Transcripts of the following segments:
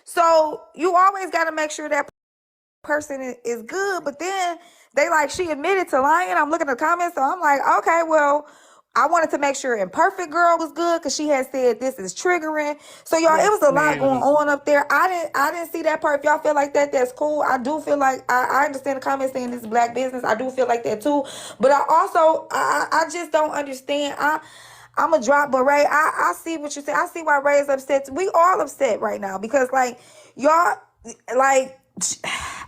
So you always got to make sure that person is good. But then they like, she admitted to lying. I'm looking at the comments, so I'm like, okay, well, I wanted to make sure Imperfect Girl was good because she had said this is triggering. So y'all, it was a lot going on up there. I didn't see that part. If y'all feel like that, that's cool. I do feel like I understand the comments saying this is black business. I do feel like that too. But I also I just don't understand. I'm a drop, but Ray, I see what you say. I see why Ray is upset. We all upset right now because like y'all like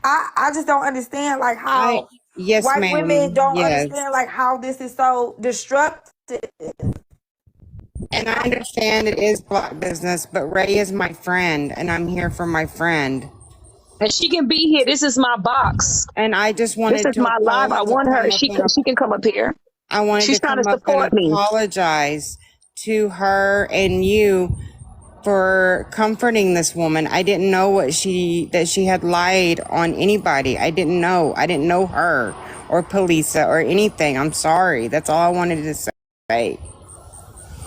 I just don't understand like how Yes, white women ma'am. don't Yes. understand like how this is so destructive. And I understand it is black business, but Ray is my friend, and I'm here for my friend. And she can be here. This is my box. And I just This wanted is to my live. I want her. She come up can come up here. I wanted She's to trying to come up and support me. apologize to her and you for comforting this woman. I didn't know that she had lied on anybody. I didn't know her or Palesa or anything. I'm sorry. That's all I wanted to say.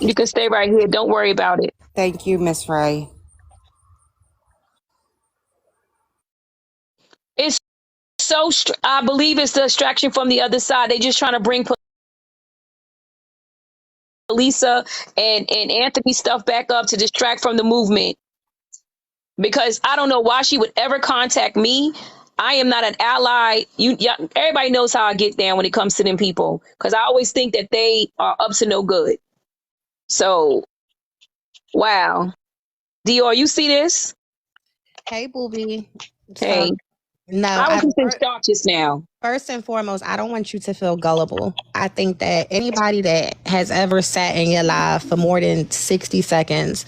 You can stay right here. Don't worry about it. Thank you, Miss Ray. It's so, I believe it's the distraction from the other side. They just trying to bring Palesa and Anthony stuff back up to distract from the movement. Because I don't know why she would ever contact me. I am not an ally. Everybody knows how I get down when it comes to them people. Because I always think that they are up to no good. So, wow. Dior, you see this? Hey, booby. Hey. No, I was just in shock just now. First and foremost, I don't want you to feel gullible. I think that anybody that has ever sat in your live for more than 60 seconds,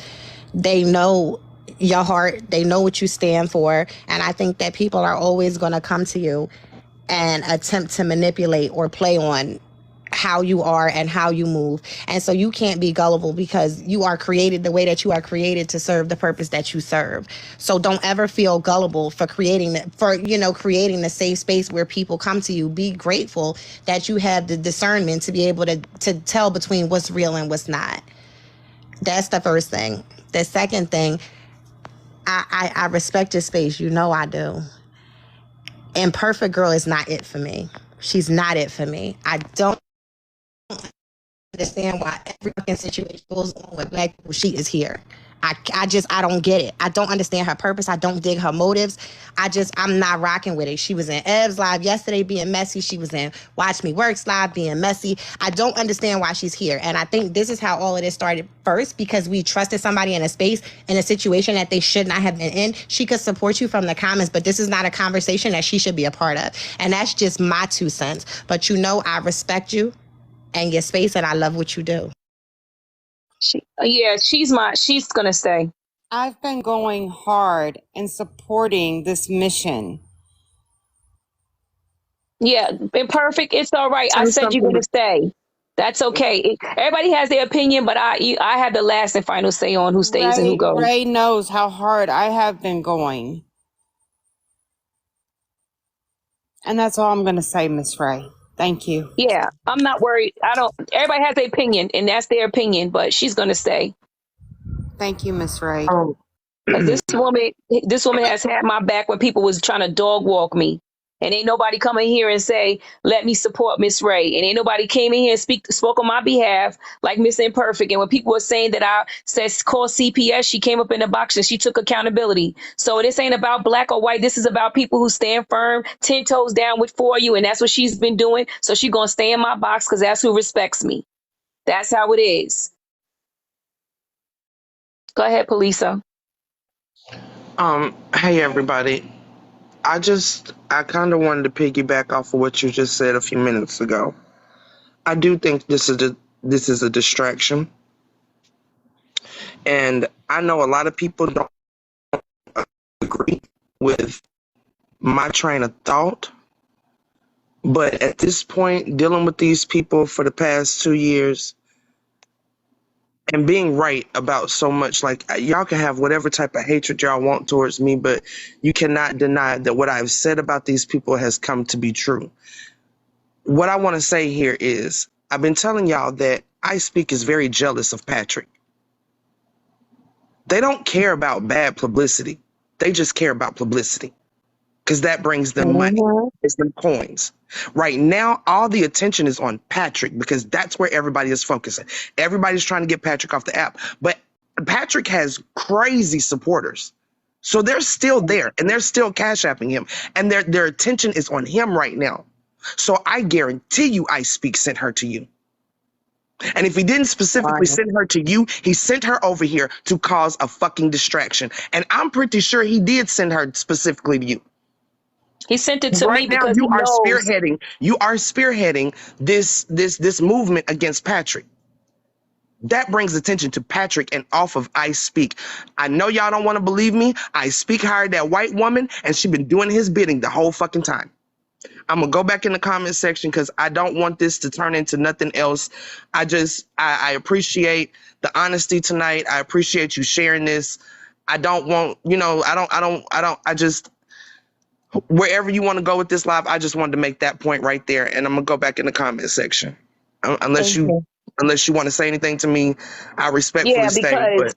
they know your heart, they know what you stand for. And I think that people are always going to come to you and attempt to manipulate or play on how you are and how you move. And so you can't be gullible because you are created the way that you are created to serve the purpose that you serve. So don't ever feel gullible for creating the safe space where people come to you. Be grateful that you have the discernment to be able to tell between what's real and what's not. That's the first thing. The second thing, I respect your space. You know I do. Imperfect Girl is not it for me. She's not it for me. I don't understand why every fucking situation goes on with black people. She is here. I don't get it. I don't understand her purpose. I don't dig her motives. I'm not rocking with it. She was in Ev's live yesterday being messy. She was in Watch Me Work's live being messy. I don't understand why she's here. And I think this is how all of this started first, because we trusted somebody in a space, in a situation that they should not have been in. She could support you from the comments, but this is not a conversation that she should be a part of. And that's just my 2 cents. But I respect you and your space, and I love what you do. She's gonna stay. I've been going hard and supporting this mission. Yeah, Imperfect. It's all right. I said you're gonna stay. That's okay. Everybody has their opinion, but I have the last and final say on who stays and who goes. Ray knows how hard I have been going. And that's all I'm going to say, Miss Ray. Thank you. Yeah, I'm not worried. Everybody has their opinion, and that's their opinion, but she's going to stay. Thank you, Miss Ray. This woman has had my back when people was trying to dog walk me. And ain't nobody come in here and say, let me support Miss Ray. And ain't nobody came in here and spoke on my behalf like Miss Imperfect. And when people were saying that I said call CPS, she came up in the box and she took accountability. So this ain't about black or white. This is about people who stand firm, 10 toes down for you. And that's what she's been doing. So she's going to stay in my box because that's who respects me. That's how it is. Go ahead, Palesa. Hey everybody. I kind of wanted to piggyback off of what you just said a few minutes ago. I do think this is a distraction. And I know a lot of people don't agree with my train of thought. But at this point, dealing with these people for the past 2 years and being right about so much, like y'all can have whatever type of hatred y'all want towards me, but you cannot deny that what I've said about these people has come to be true. What I want to say here is I've been telling y'all that I Speak is very jealous of Patrick. They don't care about bad publicity. They just care about publicity because that brings them money. Mhm. It's them coins. Right now, all the attention is on Patrick because that's where everybody is focusing. Everybody's trying to get Patrick off the app. But Patrick has crazy supporters. So they're still there and they're still cash apping him. And their attention is on him right now. So I guarantee you Ice Speak sent her to you. And if he didn't specifically Wow. send her to you, he sent her over here to cause a fucking distraction. And I'm pretty sure he did send her specifically to you. He sent it to Right me now, because he knows. you are spearheading this movement against Patrick. That brings attention to Patrick and off of I Speak. I know y'all don't want to believe me. I Speak hired that white woman and she been doing his bidding the whole fucking time. I'm gonna go back in the comment section because I don't want this to turn into nothing else. I appreciate the honesty tonight. I appreciate you sharing this. I don't want, I just, wherever you want to go with this live, I just wanted to make that point right there. And I'm gonna go back in the comment section. Unless Thank you. you want to say anything to me, I respectfully Yeah, stay. because But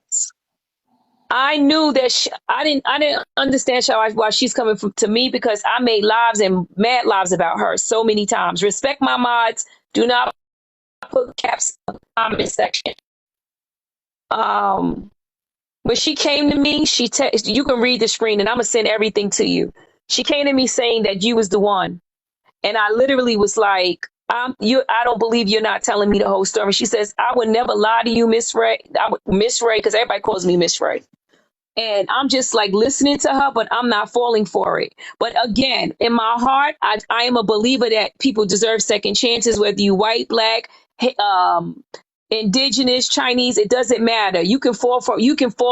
I knew that I didn't understand why she's coming to me because I made lives and mad lives about her so many times. Respect my mods. Do not put caps in the comment section. When she came to me, you can read the screen and I'm gonna send everything to you. She came to me saying that you was the one. And I literally was like, I don't believe you're not telling me the whole story. She says, I would never lie to you, Miss Ray. Miss Ray, because everybody calls me Miss Ray. And I'm just like listening to her, but I'm not falling for it. But again, in my heart, I am a believer that people deserve second chances, whether you white, black, indigenous, Chinese, it doesn't matter. You can fall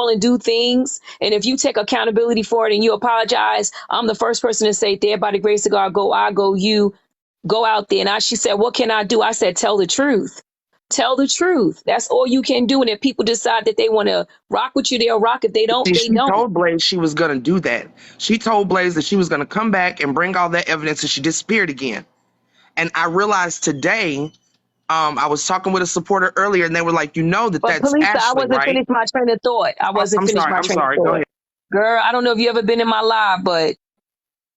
and do things. And if you take accountability for it and you apologize, I'm the first person to say, there by the grace of God, you go out there. And she said, what can I do? I said, tell the truth. Tell the truth. That's all you can do. And if people decide that they want to rock with you, they'll rock. If they don't, see, they she don't. told Blaze she was gonna do that. She told Blaze that she was gonna come back and bring all that evidence, and she disappeared again. And I realized today, I was talking with a supporter earlier, and they were like, But that's Palisa, I Ashley, wasn't right? finished my train of thought. I wasn't finished my I'm train of sorry. Go thought. ahead. Girl, I don't know if you ever been in my live, but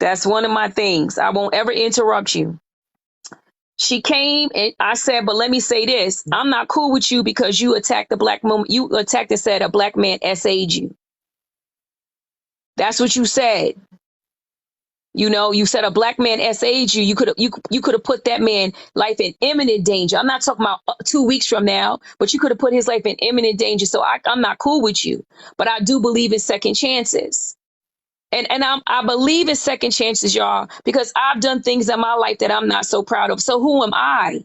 that's one of my things. I won't ever interrupt you. She came and I said, but let me say this. I'm not cool with you because you attacked the black woman. You attacked and said a black man SA'd you. That's what you said. You said a black man SA'd you. You could have put that man life in imminent danger. I'm not talking about 2 weeks from now, but you could have put his life in imminent danger. So I'm not cool with you, but I do believe in second chances. And I believe in second chances, y'all, because I've done things in my life that I'm not so proud of. So who am I?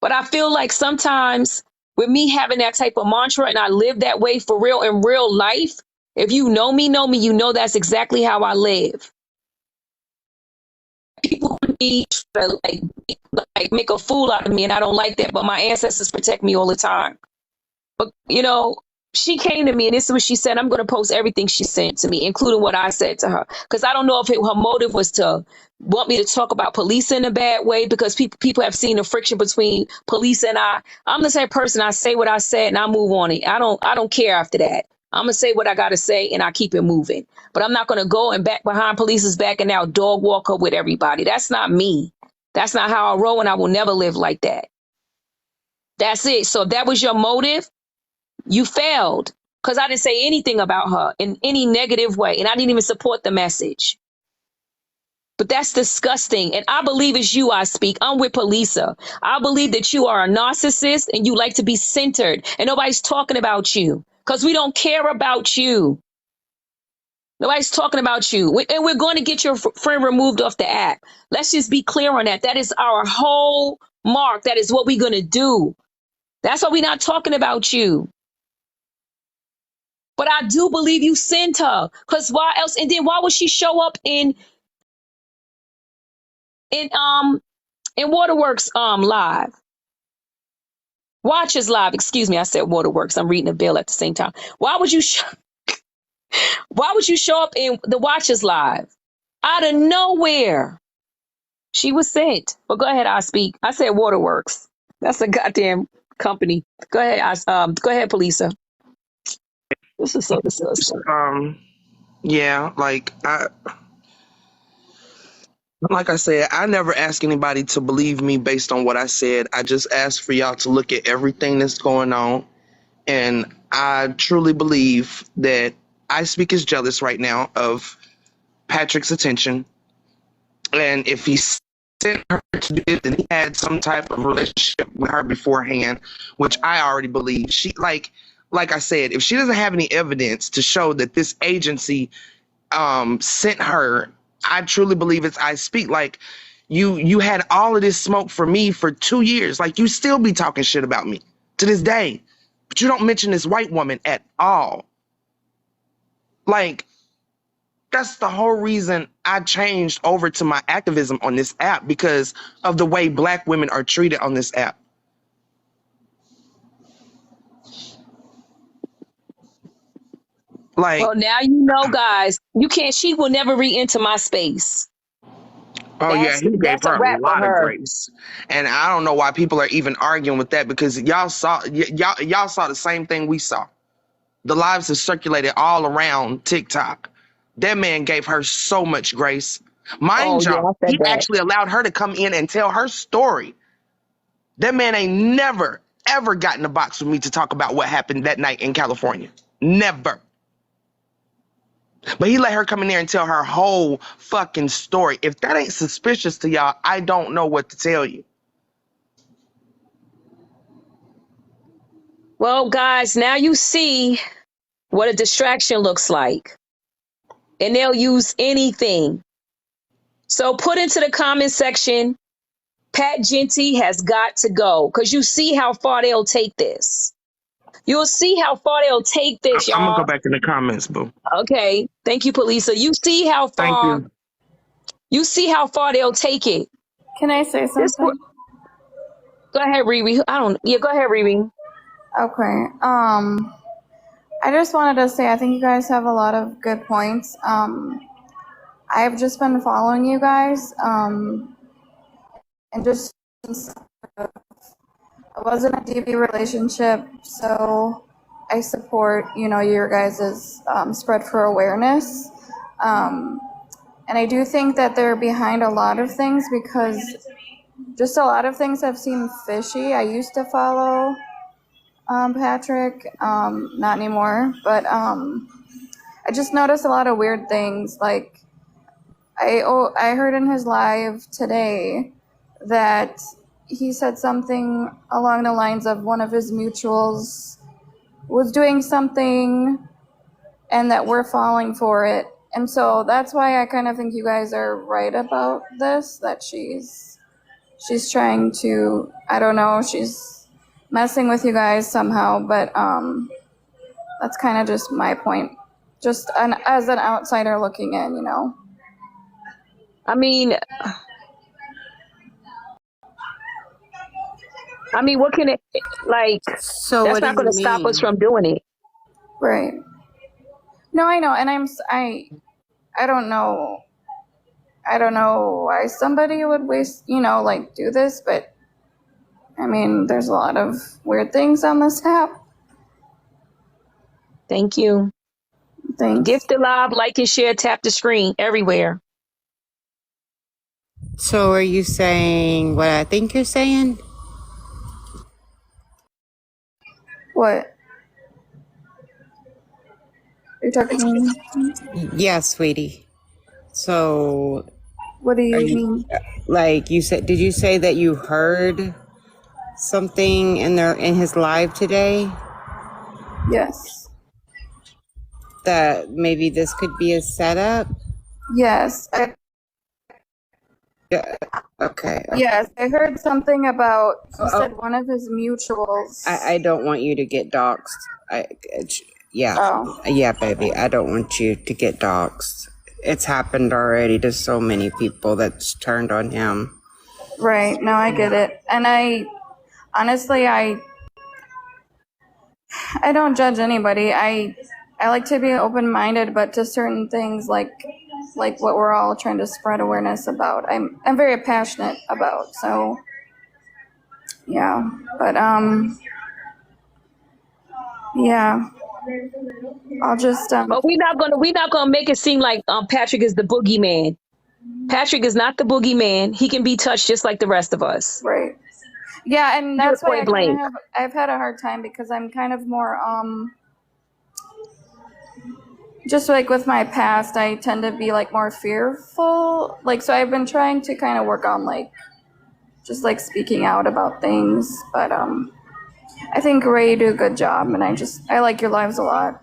But I feel like sometimes with me having that type of mantra and I live that way for real in real life, if you know me, you know that's exactly how I live. People need to like make a fool out of me, and I don't like that. But my ancestors protect me all the time. But she came to me, and this is what she said. I'm going to post everything she sent to me, including what I said to her, because I don't know if her motive was to want me to talk about police in a bad way, because people have seen the friction between police and I. I'm the same person. I say what I said, and I move on it. I don't care after that. I'm gonna say what I gotta say, and I keep it moving. But I'm not gonna go and back behind police's back and now dog walk up with everybody. That's not me. That's not how I roll, and I will never live like that. That's it. So if that was your motive, you failed, because I didn't say anything about her in any negative way, and I didn't even support the message. But that's disgusting. And I believe it's you I speak. I'm with Palisa. I believe that you are a narcissist and you like to be centered, and nobody's talking about you because we don't care about you. Nobody's talking about you. And we're going to get your friend removed off the app. Let's just be clear on that. That is our whole mark. That is what we're going to do. That's why we're not talking about you. But I do believe you sent her. Because why else? And then why would she show up in Waterworks live? Watchers live. Excuse me, I said Waterworks. I'm reading a bill at the same time. Why would you show up in the Watchers live? Out of nowhere. She was sent. But go ahead, I speak. I said Waterworks. That's a goddamn company. Go ahead, go ahead, Palisa. This is so disgusting. Yeah, like I said, I never ask anybody to believe me based on what I said. I just ask for y'all to look at everything that's going on. And I truly believe that I Speak is jealous right now of Patrick's attention. And if he sent her to do it, then he had some type of relationship with her beforehand, which I already believe. Like I said, if she doesn't have any evidence to show that this agency sent her, I truly believe it's I Speak. Like you had all of this smoke for me for 2 years. Like you still be talking shit about me to this day, but you don't mention this white woman at all. Like that's the whole reason I changed over to my activism on this app, because of the way black women are treated on this app. Like, Well, now you know, guys. You can't. She will never re-enter my space. oh yeah, he gave That's a her a wrap for lot of her. grace, and I don't know why people are even arguing with that, because y'all saw the same thing we saw. The lives have circulated all around TikTok. That man gave her so much grace. Oh Mind yeah, y'all, I said he that. actually allowed her to come in and tell her story. That man ain't never, ever got in a box with me to talk about what happened that night in California. Never. But he let her come in there and tell her whole fucking story. If that ain't suspicious to y'all, I don't know what to tell you. Well, guys, now you see what a distraction looks like, and they'll use anything. So put into the comment section, Pat Genty has got to go, because you see how far they'll take this. You'll see how far they'll take this, I'm gonna go y'all. back in the comments, boo. Okay. Thank you, Polisa. Thank you. You see how far they'll take it. Can I say This something? Go ahead, Riri. Go ahead, Riri. Okay. I just wanted to say I think you guys have a lot of good points. I've just been following you guys, and just I was in a DB relationship, so I support your guys' spread for awareness. And I do think that they're behind a lot of things because just a lot of things have seemed fishy. I used to follow Patrick, not anymore, but I just noticed a lot of weird things. Like I heard in his live today that he said something along the lines of one of his mutuals was doing something and that we're falling for it. And so that's why I kind of think you guys are right about this, that she's trying to, I don't know, she's messing with you guys somehow, but that's kind of just my point. Just as an outsider looking in. I mean, what can it like? So That's what do not you going to stop us mean? from doing it. Right. No, I know, and I don't know. I don't know why somebody would waste, like do this, but I mean, there's a lot of weird things on this app. Thank you. Thanks. Gift the live, like and share, tap the screen everywhere. So are you saying what I think you're saying? What? You're talking to me? Yeah, sweetie. So What do are you you mean? like you said? Did you say that you heard something in his live today Yes. that maybe this could be a setup? Yes. Yeah. Okay. Yes. I heard something about, he Oh, said one of his mutuals. I don't want you to get doxxed. Yeah, Oh, yeah, baby. I don't want you to get doxxed. It's happened already to so many people that's turned on him. right. No, I get it. And honestly, I don't judge anybody. I like to be open-minded, but to certain things like what we're all trying to spread awareness about, I'm very passionate about. So yeah, but yeah. I'll just But we're not gonna make it seem like Patrick is the boogeyman. Patrick is not the boogeyman. He can be touched just like the rest of us. right. Yeah, and You're that's why point blank. I've had a hard time because I'm kind of more just like with my past, I tend to be like more fearful. Like, so I've been trying to kind of work on like just like speaking out about things, but I think Ray, you do a good job, and I like your lives a lot.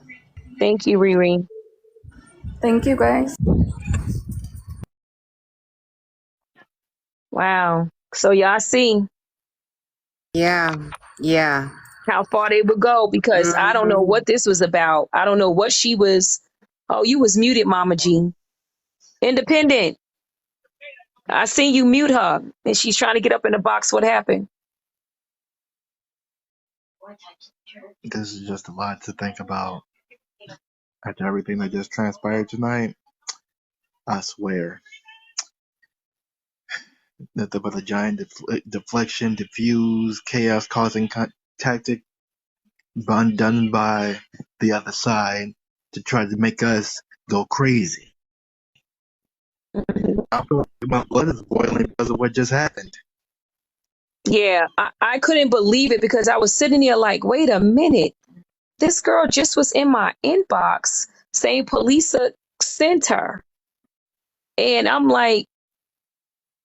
Thank you, Riri. Thank you, guys. Wow. So y'all see Yeah. Yeah. how far they would go, because I don't know Mhm. what this was about. I don't know what she was. Oh, you was muted, Mama G. Independent. I seen you mute her, and she's trying to get up in the box. What happened? This is just a lot to think about after everything that just transpired tonight. I swear that with a giant deflection, diffuse, chaos causing tactic done by the other side to try to make us go crazy. My blood is boiling because of what just happened. Yeah, I couldn't believe it, because I was sitting there like, wait a minute. This girl just was in my inbox saying Palesa sent her. And I'm like,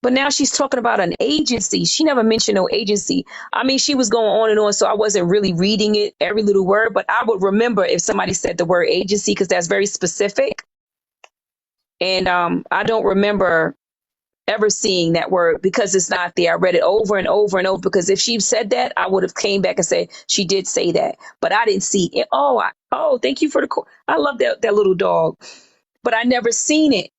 but now she's talking about an agency. She never mentioned no agency. I mean, she was going on and on, so I wasn't really reading it, every little word, but I would remember if somebody said the word agency, because that's very specific. And I don't remember ever seeing that word, because it's not there. I read it over and over and over, because if she said that, I would have came back and said she did say that, but I didn't see it. Oh, thank you for the call. I love that little dog, but I never seen it.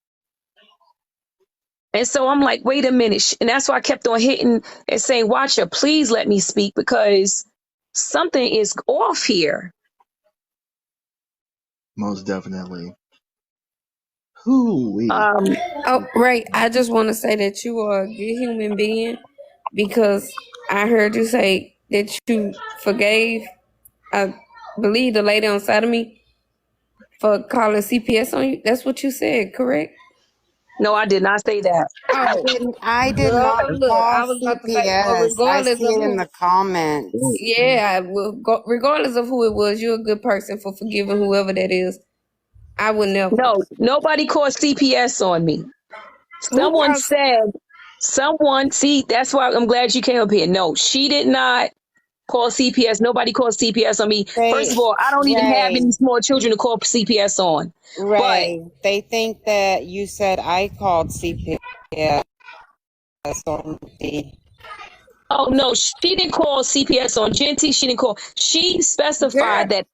And so I'm like, wait a minute. And that's why I kept on hitting and saying, Watcher, please let me speak, because something is off here. Most definitely. Hoo-wee. Oh, right. I just want to say that you are a good human being, because I heard you say that you forgave, I believe, the lady on side of me for calling CPS on you. That's what you said, correct? No, I did not say that. I did Girl, not look, call I was about to say, well, CPS. I see it in the comments. yeah, regardless of who it was, you're a good person for forgiving whoever that is. I would never. No, nobody called CPS on me. Who called? See, that's why I'm glad you came up here. No, she did not call CPS. Nobody called CPS on me. First of all, I don't even have any small children to call CPS on. Ray, they think that you said I called CPS on the. Oh no, she didn't call CPS on Genty. She didn't call. She specified that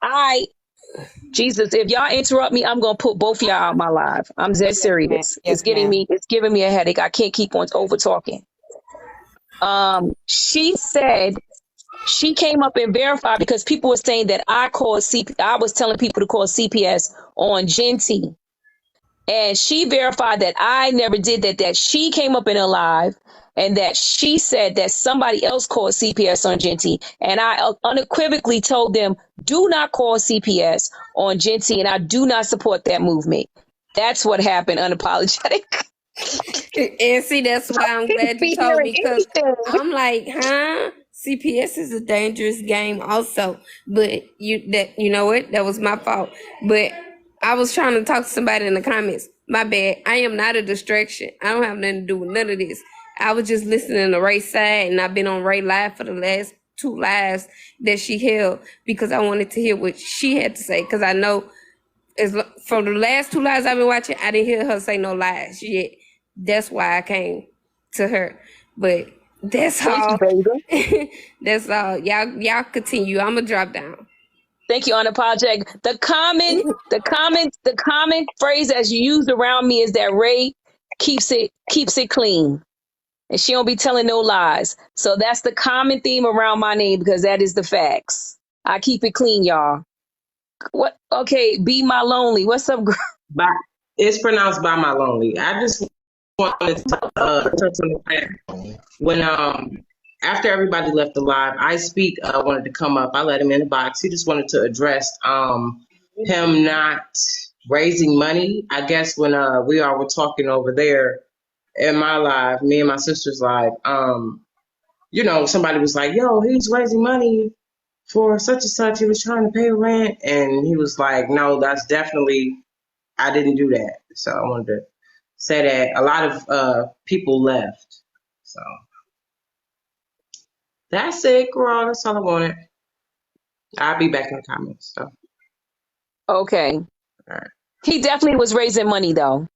Jesus, if y'all interrupt me, I'm gonna put both of y'all out my live. I'm dead serious. Yes, ma'am. It's giving me a headache. I can't keep on over talking. She said she came up and verified, because people were saying that I was telling people to call CPS on Genty. And she verified that I never did that she came up in her live, and that she said that somebody else called CPS on Genty. And I unequivocally told them, do not call CPS on Genty, and I do not support that movement. That's what happened, unapologetic. And see, that's why I'm glad you told me, because I'm like, huh? CPS is a dangerous game also. But you know what? That was my fault. But I was trying to talk to somebody in the comments. My bad. I am not a distraction. I don't have nothing to do with none of this. I was just listening to Ray's side, and I've been on Ray Live for the last 2 lives that she held, because I wanted to hear what she had to say. Because I know from the last 2 lives I've been watching, I didn't hear her say no lies yet. That's why I came to her. But that's all. That's all. Y'all continue. I'm gonna drop down. Thank you, unapologetic. The common phrase that's used around me is that Ray keeps it clean, and she don't be telling no lies. So that's the common theme around my name, because that is the facts. I keep it clean, y'all. What? Okay, Be My Lonely. What's up, girl? It's pronounced By My Lonely. I just wanted to touch on the fact when after everybody left the live, I speak wanted to come up. I let him in the box. He just wanted to address him not raising money. I guess when we all were talking over there in my live, me and my sister's live, somebody was like, yo, he's raising money for such and such. He was trying to pay rent. And he was like, no, that's definitely, I didn't do that. So I wanted to say that a lot of people left. So that's it, girl. That's all I wanted. I'll be back in the comments. So, Okay. all right. He definitely was raising money, though.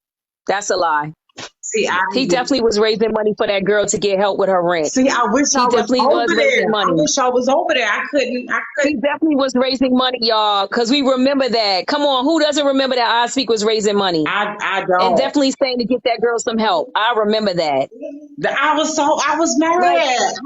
That's a lie. See, He definitely was raising money for that girl to get help with her rent. See, I wish He I was definitely over was raising there. I money. wish I was over there. I couldn't. He definitely was raising money, y'all, because we remember that. Come on, who doesn't remember that I Speak was raising money? I And don't. definitely saying to get that girl some help. I remember that. I was mad. Like,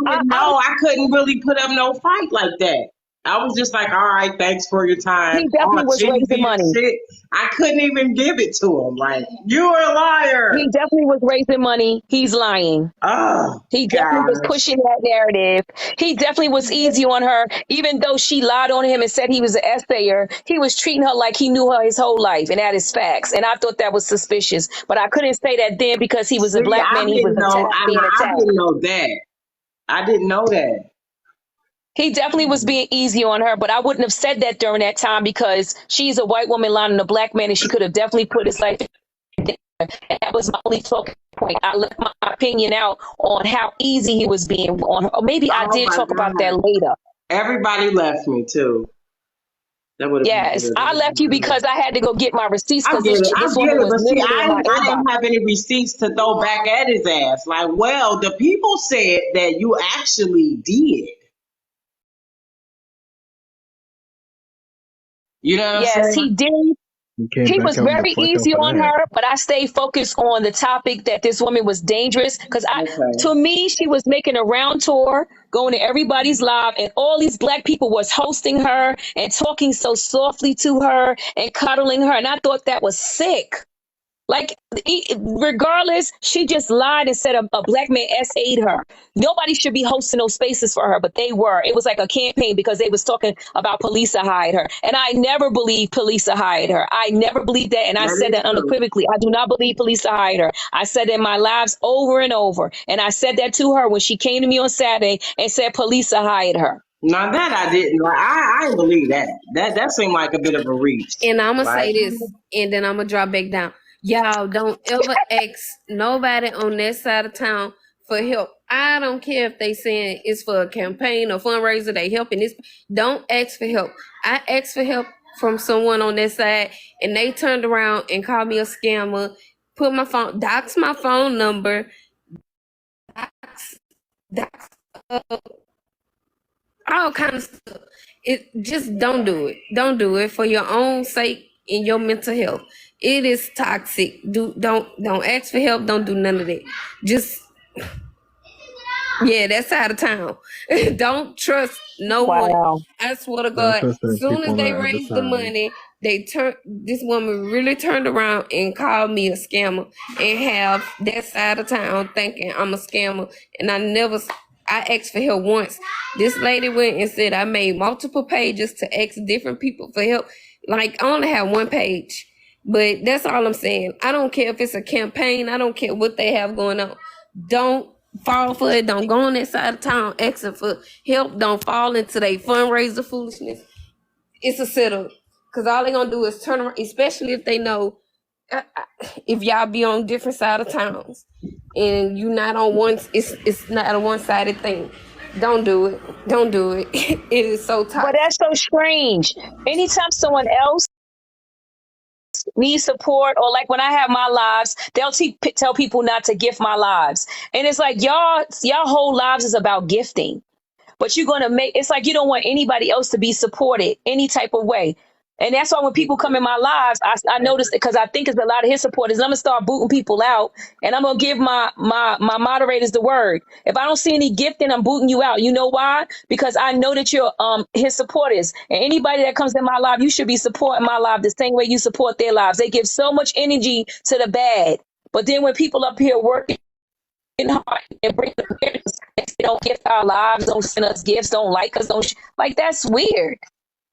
I didn't know. I couldn't really put up no fight like that. I was just like, all right, thanks for your time. He definitely was Jimmy raising B and money. shit. I couldn't even give it to him. Like, you're a liar. He definitely was raising money. He's lying. Oh, He definitely was gosh. pushing that narrative. He definitely was easy on her. Even though she lied on him and said he was an essayer, he was treating her like he knew her his whole life, and that is facts. And I thought that was suspicious. But I couldn't say that then because he was a See, black man. He was being I attacked. didn't know that. I didn't know that. He definitely was being easy on her, but I wouldn't have said that during that time because she's a white woman lying on a black man, and she could have definitely put his life in danger. And that was my only talking point. I left my opinion out on how easy he was being on her. Or maybe I did talk about that later. Everybody left me too. That would have Yes, been I left you because I had to go get my receipts I because get it. this woman was But see, literally in my I inbox. didn't have any receipts to throw back at his ass. Like, well, the people said that you actually did. You know what I'm Yes, saying? he did. You came He back was out and very deflect easy off of on that. her, but I stayed focused on the topic that this woman was dangerous because to me, she was making a round tour, going to everybody's live, and all these black people was hosting her and talking so softly to her and cuddling her, and I thought that was sick. Like, regardless, she just lied and said a black man SA'd her. Nobody should be hosting those spaces for her, but they were. It was like a campaign because they was talking about Palesa hired her. And I never believed Palesa hired her. I never believed that. And I said that unequivocally. I do not believe Palesa hired her. I said in my lives over and over. And I said that to her when she came to me on Saturday and said Palesa hired her. Now that I didn't like, I didn't believe that. That seemed like a bit of a reach. And I'm gonna Like, say this, and then I'm gonna drop back down. Y'all don't ever ask nobody on that side of town for help. I don't care if they saying it's for a campaign or fundraiser, they helping this. Don't ask for help. I asked for help from someone on that side, and they turned around and called me a scammer, put my phone, dox my phone number, dox all kind of stuff. It just don't do it. Don't do it for your own sake and your mental health. It is toxic. Don't ask for help. Don't do none of that. Just that's out of town. Don't trust no one. I swear to God, as soon as they raised the money, this woman really turned around and called me a scammer and have that side of town thinking I'm a scammer. And I asked for help once. This lady went and said I made multiple pages to ask different people for help. Like, I only have one page. But that's all I'm saying. I don't care if it's a campaign. I don't care what they have going on. Don't fall for it. Don't go on that side of town asking for help. Don't fall into their fundraiser foolishness. It's a setup. Because all they're going to do is turn around, especially if they know, if y'all be on different side of towns and you not on one, it's not a one-sided thing. Don't do it. Don't do it. It is so toxic. But that's so strange. Anytime someone else needs support, or like when I have my lives, they'll tell people not to gift my lives. And it's like, y'all whole lives is about gifting. But you're going to it's like you don't want anybody else to be supported any type of way. And that's why when people come in my lives, I notice it because I think it's a lot of his supporters. I'm going to start booting people out, and I'm going to give my moderators the word. If I don't see any gifting, I'm booting you out. You know why? Because I know that you're his supporters. And anybody that comes in my life, you should be supporting my life the same way you support their lives. They give so much energy to the bad. But then when people up here working heart and bring awareness. They don't gift our lives, don't send us gifts, don't like us, don't like that's weird.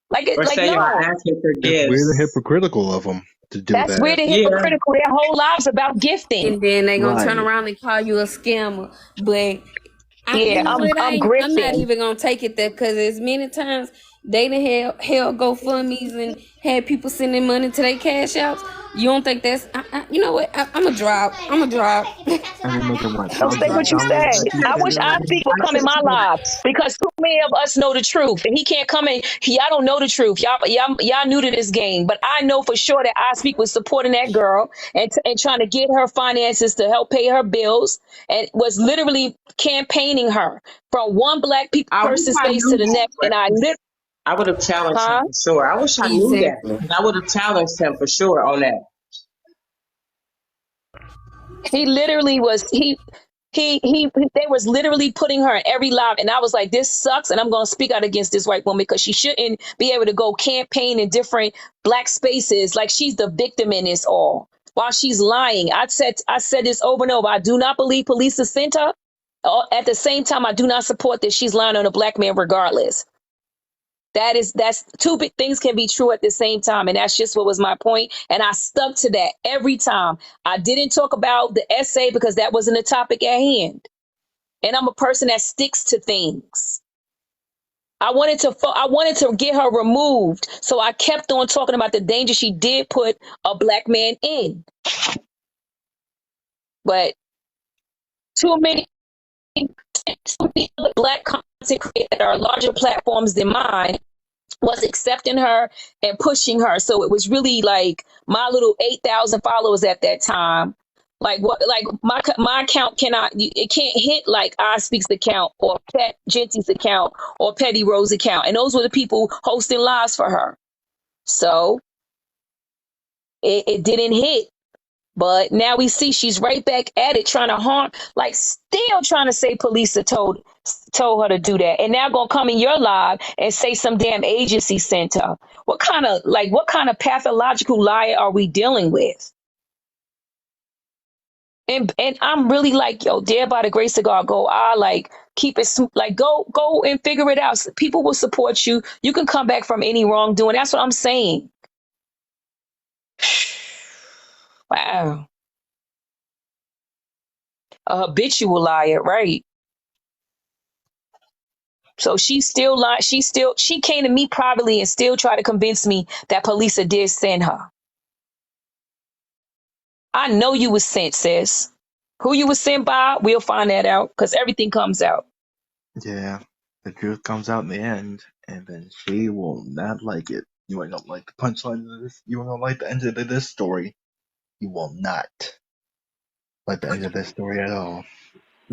Like Or like say y'all no, asking for It's weird and gifts. hypocritical of them to do that's weird that. and Yeah. hypocritical. Their whole lives about gifting. And then they gonna turn Right. around and call you a scammer. But you Yeah, know what? I'm I'm not grifting. even gonna take it there because as many times they done held GoFundMe's and had people sending money to their cash outs. You don't think that's? You know what? I'm a drop. I'm a drop. And they're making what, Don't say thousands of what you dollars said. back each I wish payment I already? speak would I come in said my something. live because too many of us know the truth, and he can't come in. Y'all don't know the truth. Y'all new to this game, but I know for sure that I speak was supporting that girl and trying to get her finances to help pay her bills, and was literally campaigning her from one black I wish person's I face to knew the that, next, and I right? lit, I would have challenged him huh? for sure. I wish I knew that Exactly. because I would have challenged him for sure on that. He literally was they was literally putting her in every live, and I was like, this sucks, and I'm going to speak out against this white woman because she shouldn't be able to go campaign in different black spaces like she's the victim in this all while she's lying. I said this over and over. I do not believe police sent her. At the same time, I do not support that she's lying on a black man regardless. That's two big things can be true at the same time. And that's just what was my point. And I stuck to that every time. I didn't talk about the essay because that wasn't a topic at hand. And I'm a person that sticks to things. I wanted to get her removed. So I kept on talking about the danger she did put a black man in. But too many, too many other black content creators that are larger platforms than mine was accepting her and pushing her. So it was really like my little 8,000 followers at that time. Like what? Like my account it can't hit like I Speaks account or Pet Genty's account or Petty Rose account, and those were the people hosting lives for her. So it didn't hit. But now we see she's right back at it, trying to harm, like still trying to say police told her to do that, and now gonna come in your live and say some damn agency sent her. What kind of pathological liar are we dealing with? And I'm really like, yo, dare by the grace of God, like keep it like go and figure it out. People will support you. You can come back from any wrongdoing. That's what I'm saying. Wow, a habitual liar, right? So she still lied. She came to me privately and still tried to convince me that police did send her. I know you was sent, sis. Who you was sent by, we'll find that out because everything comes out. Yeah. The truth comes out in the end, and then she will not like it. You ain't gonna like the punchline of this. You ain't gonna like the end of this story. You will not like the end of this story at all.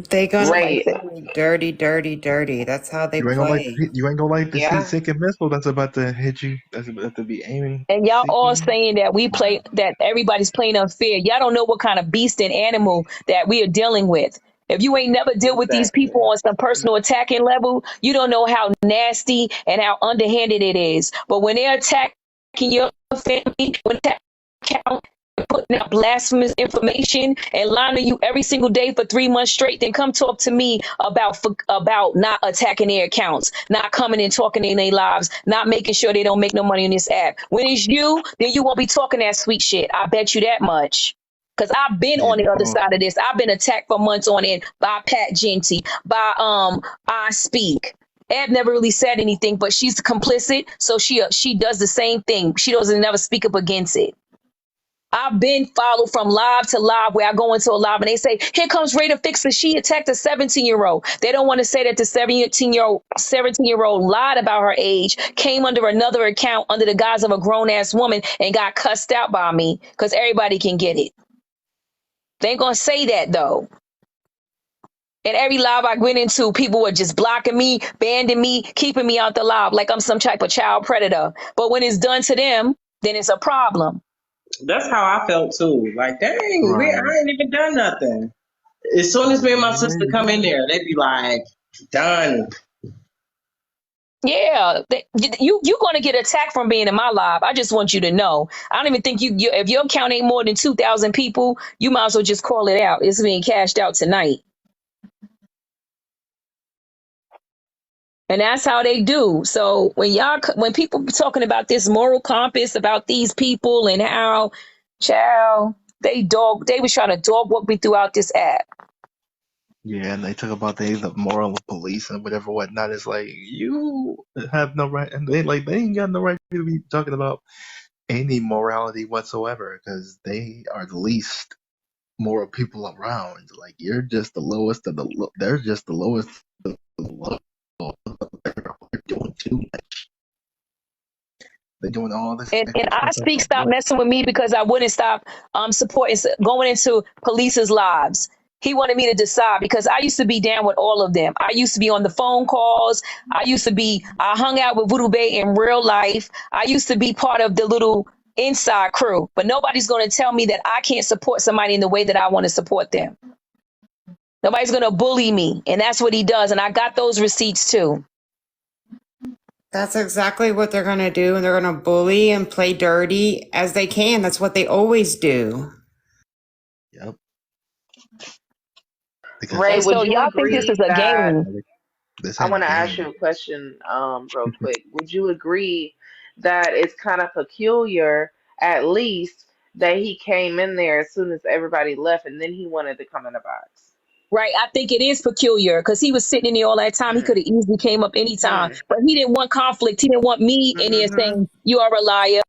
They gonna Somebody Right. said, play dirty, dirty, dirty. That's how they You ain't gonna like play. you ain't gonna like the Yeah. heat-seeking missile that's about to hit you. That's about to be aiming, and y'all all seeking. saying that Wow. that everybody's playing unfair. Y'all don't know what kind of beast and animal that we are dealing with. If you ain't never dealt with these Exactly. people on some personal attacking level, you don't know how nasty and how underhanded it is. But when they're attacking your family, when they attack putting out blasphemous information and lying to you every single day for 3 months straight, then come talk to me about not attacking their accounts, not coming and talking in their lives, not making sure they don't make no money on this app. When it's you, then you won't be talking that sweet shit. I bet you that much. Because I've been Yeah. on the other Oh, side of this. I've been attacked for months on end by Pat Genty, by I Speak. Eb never really said anything, but she's complicit, so she does the same thing. She doesn't never speak up against it. I've been followed from live to live where I go into a live and they say, here comes Rita Fixer. She attacked a 17-year-old. They don't want to say that the 17-year-old lied about her age, came under another account under the guise of a grown ass woman and got cussed out by me because everybody can get it. They ain't going to say that though. And every live I went into, people were just blocking me, banning me, keeping me out the live like I'm some type of child predator. But when it's done to them, then it's a problem. That's how I felt too. Like, dang, right. I ain't even done nothing. As soon as me and my sister come in there, they be like, done. Yeah, you're going to get attacked from being in my live. I just want you to know. I don't even think you if your account ain't more than 2,000 people, you might as well just call it out. It's being cashed out tonight. And that's how they do. So when people talking about this moral compass about these people and how, child, they was trying to dog walk me throughout this app. Yeah, and they talk about the moral of police and whatever whatnot. It's like you have no right, and they ain't got no right to be talking about any morality whatsoever because they are the least moral people around. Like you're just the lowest of the. They're just the lowest of the low. They're doing too much. They're doing all this And extra I stuff. speak stop messing with me because I wouldn't stop supporting going into police's lives. He wanted me to decide because I used to be down with all of them. I used to be on the phone calls. I hung out with Voodoo Bay in real life. I used to be part of the little inside crew, but nobody's going to tell me that I can't support somebody in the way that I want to support them. Nobody's going to bully me. And that's what he does. And I got those receipts too. That's exactly what they're going to do. And they're going to bully and play dirty as they can. That's what they always do. Yep. Ray, And would so you y'all think this is agree a that game. This I ain't a want to ask game. you a question real quick. Would you agree that it's kind of peculiar, at least, that he came in there as soon as everybody left and then he wanted to come in the box? Right. I think it is peculiar because he was sitting in there all that time. He Mm, could have easily came up anytime, mm, but he didn't want conflict. He didn't want me in there mm-hmm. saying you are a liar.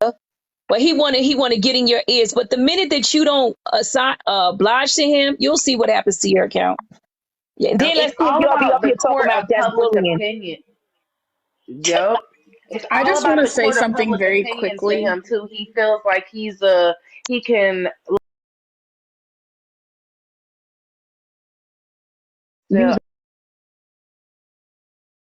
But he wanted to get in your ears. But the minute that you don't oblige to him, you'll see what happens to your account. Yeah. And then It's let's see if all y'all be up about the here talking court about of that's public bullying. opinion. Yep. It's I all just want about to the say court of something public very opinion to quickly. him too. He feels like he can Using sell.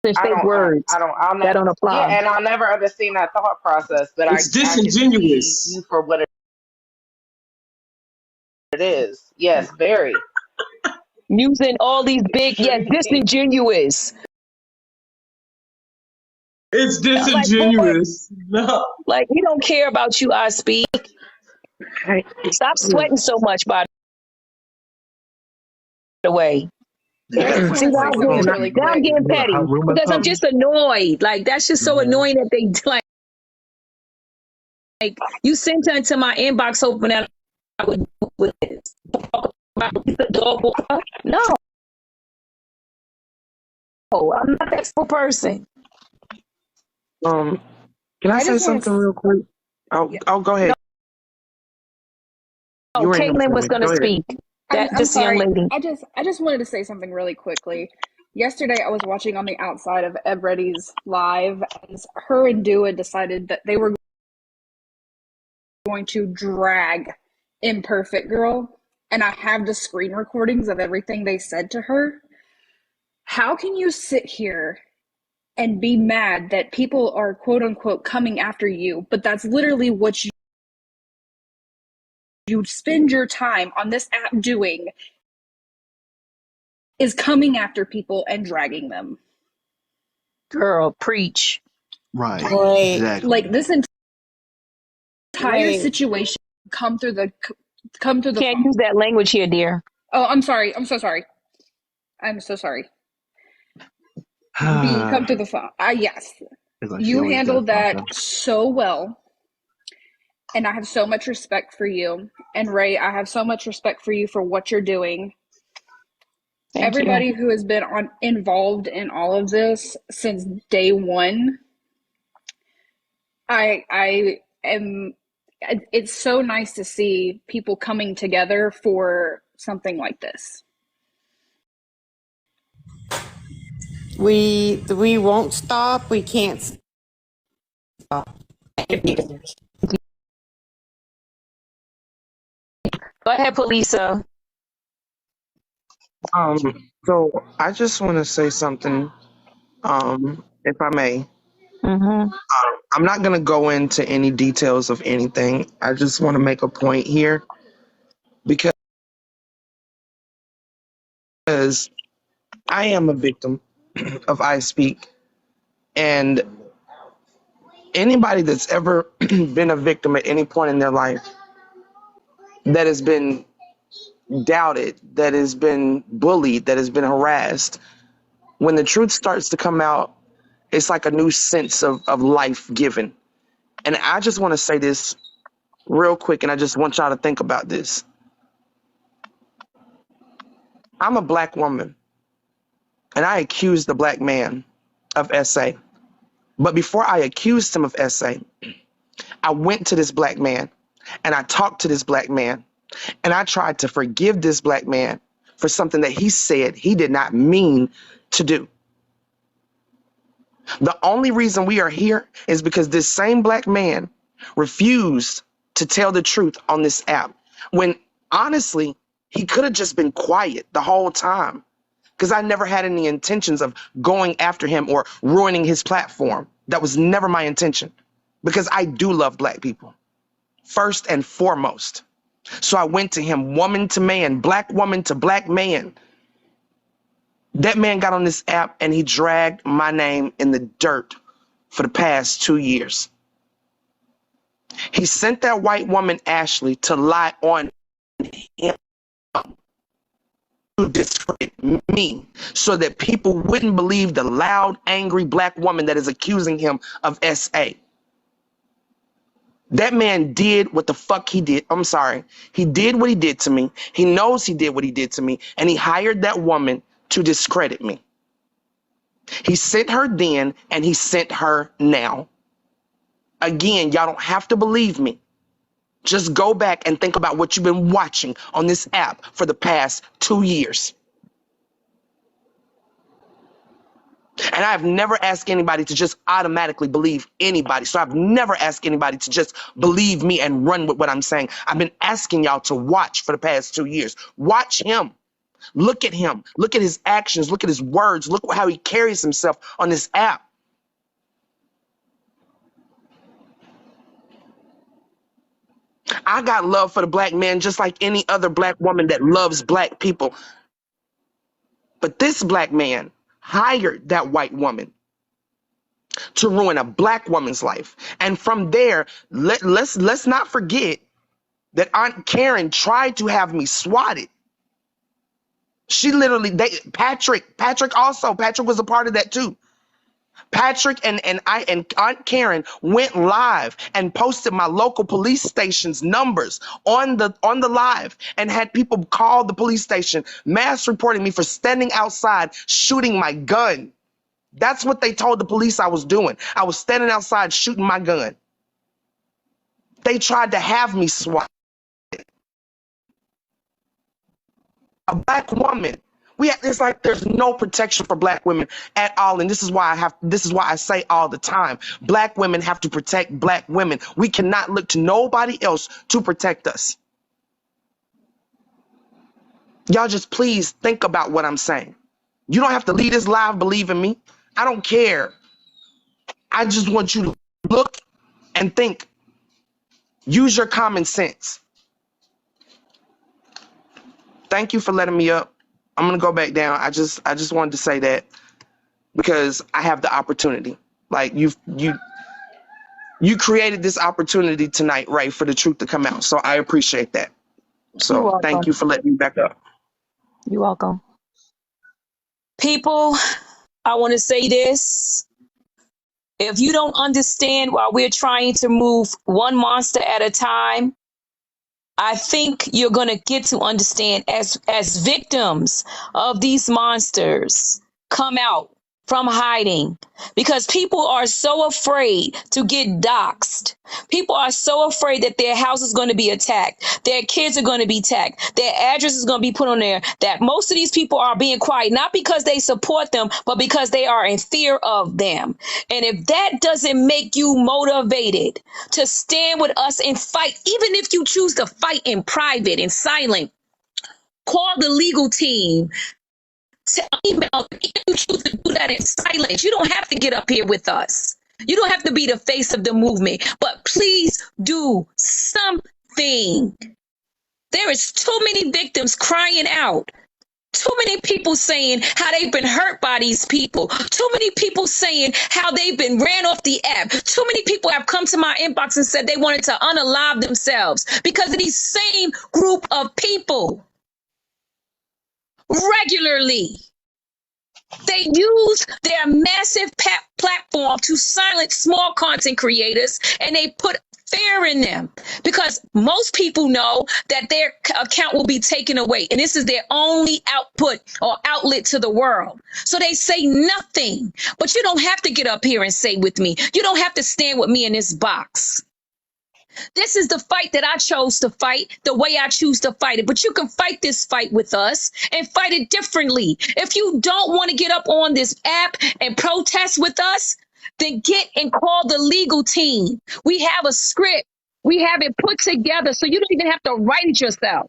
fake words I'll that never, don't apply. yeah, and I'll never understand that thought process, but It's I can see disingenuous. you for what it is. Yes, very. Using all these It big, sure is. disingenuous. It's I'm like, boy, disingenuous. No. like he don't care about you. I speak. I, Stop sweating so much, by the way. I just want See, to say something really now I'm quick. getting You want a petty hot room or because I'm something? just annoyed. Like that's just so Yeah. annoying that they like you sent her into my inbox hoping that I would do with this. The dog walker? No, I'm not that type of person. Can I I say just want something to. real quick? Yeah. Oh, go ahead. You Oh, were in the Caitlin was middle. going to Go ahead. speak. I'm. That I'm this young sorry. lady. I just wanted to say something really quickly. Yesterday, I was watching on the outside of Ed Reddy's live, and her and Dua decided that they were going to drag Imperfect Girl, and I have the screen recordings of everything they said to her. How can you sit here and be mad that people are quote unquote coming after you, but that's literally what you spend your time on this app doing is coming after people and dragging them. Girl, preach. Right. Right. Exactly. Like this entire Right. situation come through the Can't phone. use that language here, dear. Oh, I'm sorry. I'm so sorry. I'm so sorry. B, come through the phone. Yes. It's like she You always does handled that something. so well. And I have so much respect for you. And Ray, I have so much respect for you for what you're doing. Thank you. Everybody who has been involved in all of this since day one, I am. It's so nice to see people coming together for something like this. We won't stop. We can't stop. Go ahead, Polisa. So I just want to say something, if I may. Mm-hmm. I'm not going to go into any details of anything. I just want to make a point here because I am a victim of I Speak, and anybody that's ever been a victim at any point in their life that has been doubted, that has been bullied, that has been harassed, when the truth starts to come out, It's like a new sense of life given. And I just want to say this real quick, and I just want y'all to think about this. I'm a black woman, and I accused the black man of SA. But before I accused him of SA, I went to this black man, and I talked to this black man, and I tried to forgive this black man for something that he said he did not mean to do. The only reason we are here is because this same black man refused to tell the truth on this app, when honestly, he could have just been quiet the whole time, because I never had any intentions of going after him or ruining his platform. That was never my intention, because I do love black people first and foremost. So I went to him, woman to man, black woman to black man. That man got on this app and he dragged my name in the dirt for the past 2 years. He sent that white woman, Ashley, to lie on him, to discredit me, so that people wouldn't believe the loud, angry black woman that is accusing him of SA. That man did what the fuck he did. I'm sorry. He did what he did to me. He knows he did what he did to me. And he hired that woman to discredit me. He sent her then, and he sent her now. Again, y'all don't have to believe me. Just go back and think about what you've been watching on this app for the past 2 years. And I've never asked anybody to just automatically believe anybody. So I've never asked anybody to just believe me and run with what I'm saying. I've been asking y'all to watch for the past 2 years. Watch him. Look at him. Look at his actions. Look at his words. Look how he carries himself on this app. I got love for the black man just like any other black woman that loves black people. But this black man hired that white woman to ruin a black woman's life. And from there, let's not forget that Aunt Karen tried to have me swatted. She literally, Patrick was a part of that too. Patrick and Aunt Karen went live and posted my local police station's numbers on the live, and had people call the police station, mass reporting me for standing outside shooting my gun. That's what they told the police I was doing. I was standing outside shooting my gun. They tried to have me swat. A black woman. It's like there's no protection for black women at all. And this is why I say all the time, black women have to protect black women. We cannot look to nobody else to protect us. Y'all just please think about what I'm saying. You don't have to leave this live believing me. I don't care. I just want you to look and think. Use your common sense. Thank you for letting me up. I'm gonna go back down. I just wanted to say that because I have the opportunity. Like you created this opportunity tonight, right, for the truth to come out. So I appreciate that. So thank you for letting me back up. You're welcome. People, I want to say this. If you don't understand why we're trying to move one monster at a time, I think you're going to get to understand as victims of these monsters come out from hiding, because people are so afraid to get doxxed. People are so afraid that their house is going to be attacked. Their kids are going to be attacked. Their address is going to be put on there, that most of these people are being quiet, not because they support them, but because they are in fear of them. And if that doesn't make you motivated to stand with us and fight, even if you choose to fight in private and silent, call the legal team, email, if you choose to do that in silence. You don't have to get up here with us. You don't have to be the face of the movement, but please do something. There is too many victims crying out. Too many people saying how they've been hurt by these people. Too many people saying how they've been ran off the app. Too many people have come to my inbox and said they wanted to unalive themselves because of these same group of people regularly. They use their massive platform to silence small content creators, and they put fear in them because most people know that their account will be taken away, and this is their only output or outlet to the world. So they say nothing. But you don't have to get up here and say with me. You don't have to stand with me in this box. This is the fight that I chose to fight, the way I choose to fight it. But you can fight this fight with us and fight it differently. If you don't want to get up on this app and protest with us, then get and call the legal team. We have a script. We have it put together so you don't even have to write it yourself.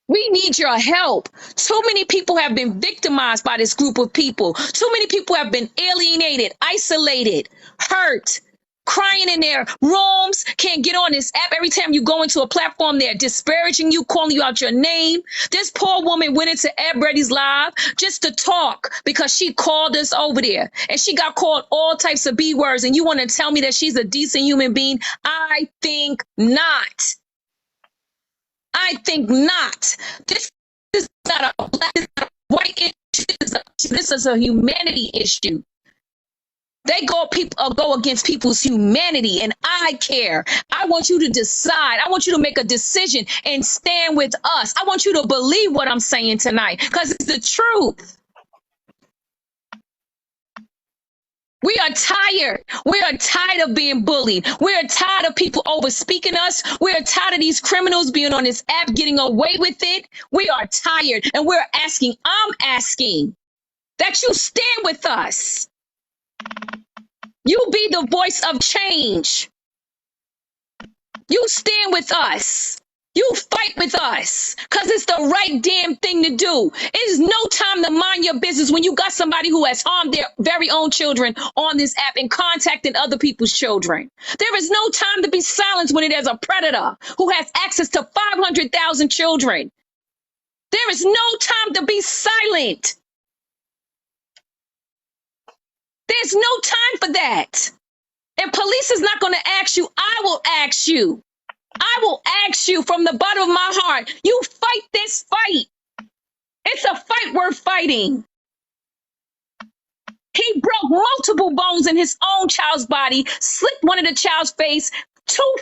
We need your help. Too many people have been victimized by this group of people. Too many people have been alienated, isolated, hurt, crying in their rooms, can't get on this app. Every time you go into a platform, they're disparaging you, calling you out your name. This poor woman went into Ed Brady's live just to talk because she called us over there. And she got called all types of B words. And you want to tell me that she's a decent human being? I think not. I think not. This is not a black, this is not a white issue. This is a humanity issue. They go against people's humanity, and I care. I want you to decide. I want you to make a decision and stand with us. I want you to believe what I'm saying tonight because it's the truth. We are tired. We are tired of being bullied. We are tired of people over speaking us. We are tired of these criminals being on this app getting away with it. We are tired, and I'm asking that you stand with us. You be the voice of change. You stand with us. You fight with us because it's the right damn thing to do. It is no time to mind your business when you got somebody who has harmed their very own children on this app and contacting other people's children. There is no time to be silenced when there's a predator who has access to 500,000 children. There is no time to be silent. There's no time for that. And police is not going to ask you. I will ask you. I will ask you from the bottom of my heart. You fight this fight. It's a fight worth fighting. He broke multiple bones in his own child's body, slipped one of the child's face, two,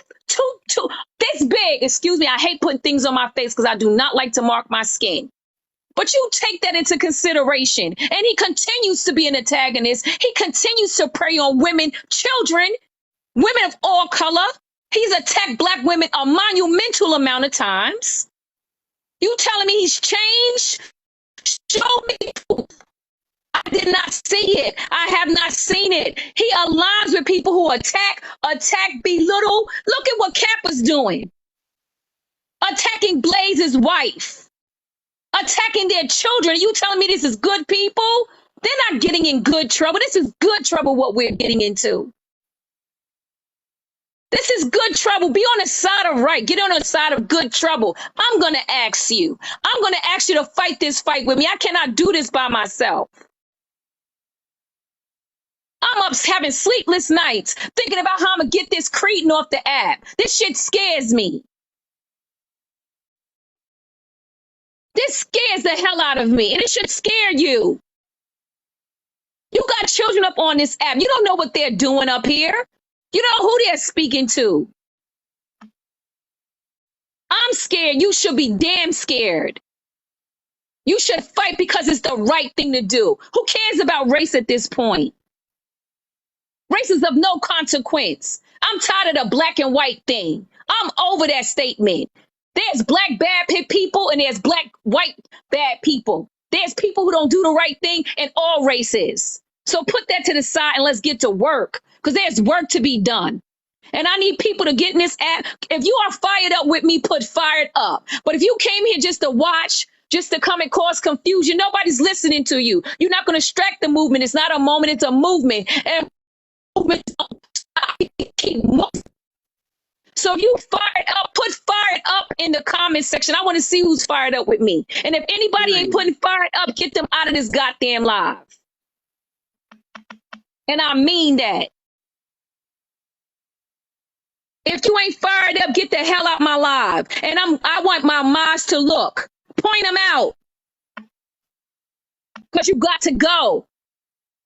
this big. Excuse me, I hate putting things on my face because I do not like to mark my skin. But you take that into consideration. And he continues to be an antagonist. He continues to prey on women, children, women of all color. He's attacked black women a monumental amount of times. You telling me he's changed? Show me proof. I did not see it. I have not seen it. He aligns with people who attack, belittle. Look at what Cap was doing. Attacking Blaze's wife. Attacking their children. You telling me this is good people? They're not getting in good trouble. This is good trouble what we're getting into. This is good trouble. Be on the side of right. Get on the side of good trouble. I'm going to ask you. I'm going to ask you to fight this fight with me. I cannot do this by myself. I'm up having sleepless nights thinking about how I'm going to get this cretin off the app. This shit scares me. This scares the hell out of me, and it should scare you. You got children up on this app. You don't know what they're doing up here. You don't know who they're speaking to. I'm scared. You should be damn scared. You should fight because it's the right thing to do. Who cares about race at this point? Race is of no consequence. I'm tired of the black and white thing. I'm over that statement. There's black bad people and there's black white bad people. There's people who don't do the right thing in all races. So put that to the side and let's get to work because there's work to be done. And I need people to get in this app. If you are fired up with me, put fired up. But if you came here just to watch, just to come and cause confusion, nobody's listening to you. You're not going to distract the movement. It's not a moment, it's a movement. And movements don't stop. Keep moving. So if you fired up, put fired up in the comment section. I want to see who's fired up with me. And if anybody ain't putting fired up, get them out of this goddamn live. And I mean that. If you ain't fired up, get the hell out my live. And I want my mods to look. Point them out. because you got to go.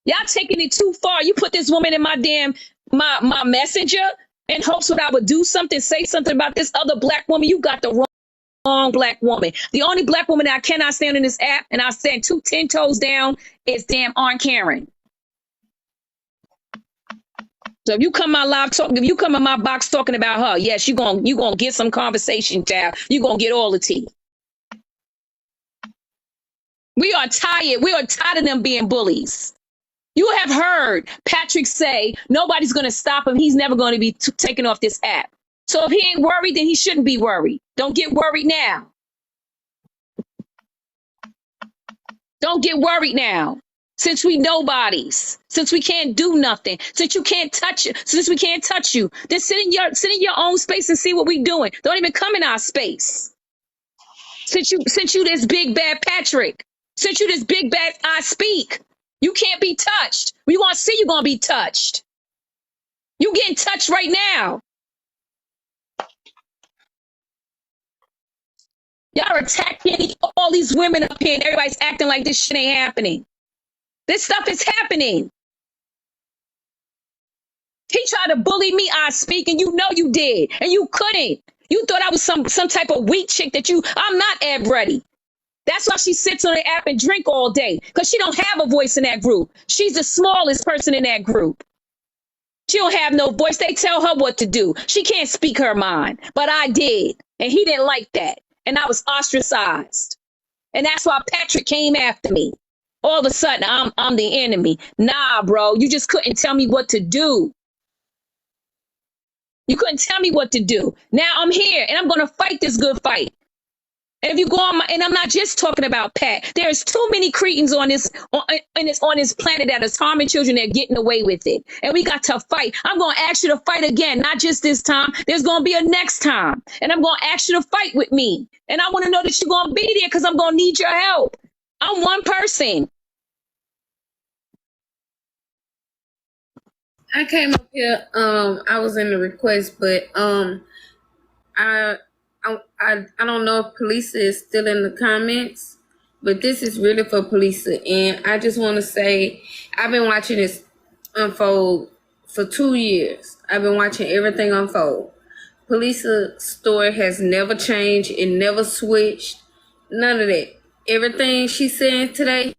Y'all taking it too far. You put this woman in my messenger in hopes that I would do something, say something about this other black woman. You got the wrong black woman. The only black woman that I cannot stand in this app, and I stand 10 toes down, is damn Aunt Karen. So if you come my live talking, if you come in my box talking about her, yes, you gonna get some conversation, child. You gonna get all the tea. We are tired. We are tired of them being bullies. You have heard Patrick say nobody's going to stop him. He's never going to be taken off this app. So if he ain't worried, then he shouldn't be worried. Don't get worried now. Don't get worried now. Since we nobodies, since we can't do nothing, since you can't touch it, since we can't touch you, then sit in your own space and see what we doing. Don't even come in our space. Since you this big bad Patrick, since you this big bad I speak. You can't be touched. We want to see you going to be touched. You getting touched right now. Y'all are attacking all these women up here and everybody's acting like this shit ain't happening. This stuff is happening. He tried to bully me, I speak, and you know you did. And you couldn't. You thought I was some type of weak chick I'm not Ed Ready. That's why she sits on the app and drink all day, because she don't have a voice in that group. She's the smallest person in that group. She don't have no voice. They tell her what to do. She can't speak her mind, but I did, and he didn't like that, and I was ostracized, and that's why Patrick came after me. All of a sudden, I'm the enemy. Nah, bro, you just couldn't tell me what to do. You couldn't tell me what to do. Now I'm here, and I'm gonna fight this good fight. And if you go on and I'm not just talking about Pat, there's too many cretins on this planet that is harming children. They're getting away with it. And we got to fight. I'm going to ask you to fight again, not just this time. There's going to be a next time. And I'm going to ask you to fight with me. And I want to know that you're going to be there because I'm going to need your help. I'm one person. I came up here. I was in the request, but I don't know if Palesa is still in the comments, but this is really for Palesa. And I just want to say, I've been watching this unfold for 2 years. I've been watching everything unfold. Palesa's story has never changed. It never switched. None of that. Everything she's saying today,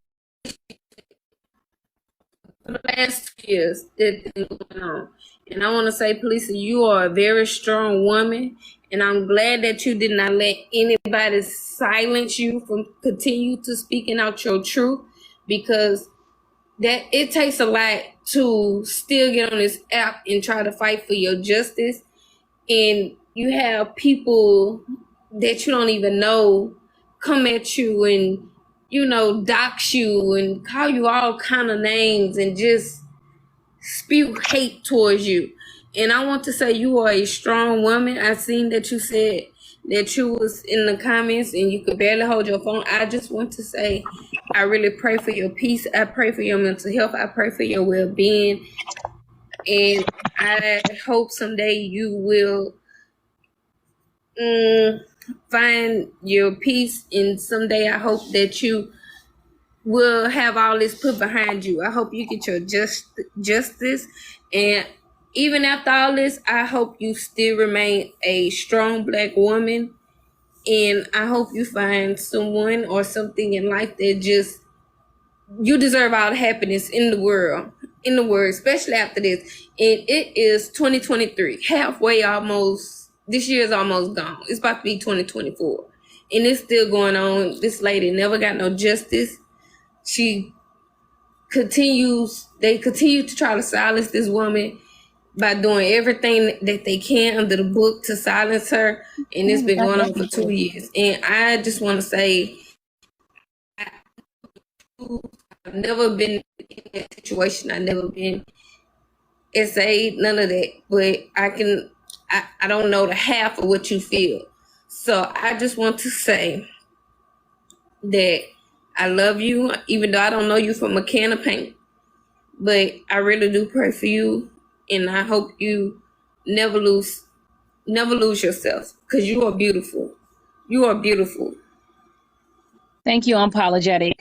for the last 2 years, that's been going on. And I want to say, Palesa, you are a very strong woman. And I'm glad that you did not let anybody silence you from continue to speaking out your truth, because that it takes a lot to still get on this app and try to fight for your justice. And you have people that you don't even know come at you and, dox you and call you all kind of names and just spew hate towards you. And I want to say you are a strong woman. I seen that you said that you was in the comments and you could barely hold your phone. I just want to say I really pray for your peace. I pray for your mental health. I pray for your well-being. And I hope someday you will find your peace. And someday I hope that you will have all this put behind you. I hope you get your justice. And even after all this, I hope you still remain a strong Black woman. And I hope you find someone or something in life that just, you deserve all the happiness in the world, especially after this. And it is 2023, halfway almost. This year is almost gone. It's about to be 2024. And it's still going on. This lady never got no justice. They continue to try to silence this woman by doing everything that they can under the book to silence her. And it's been going on for 2 years. And I just want to say, I've never been in that situation. I've never been SA, none of that. But I don't know the half of what you feel. So I just want to say that I love you, even though I don't know you from a can of paint. But I really do pray for you, and I hope you never lose yourself, because you are beautiful. You are beautiful. Thank you, Unapologetic.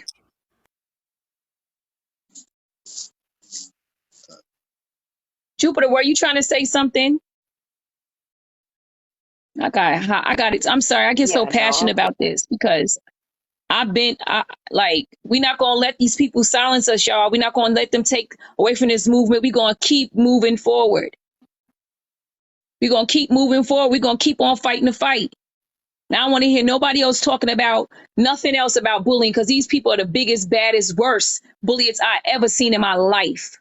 Jupiter, were you trying to say something? I got it. I'm sorry. I get so Yeah, no, passionate about this because we're not going to let these people silence us, y'all. We're not going to let them take away from this movement. We're going to keep moving forward. We're going to keep moving forward. We're going to keep on fighting the fight. Now I want to hear nobody else talking about nothing else about bullying because these people are the biggest, baddest, worst bullies I ever seen in my life.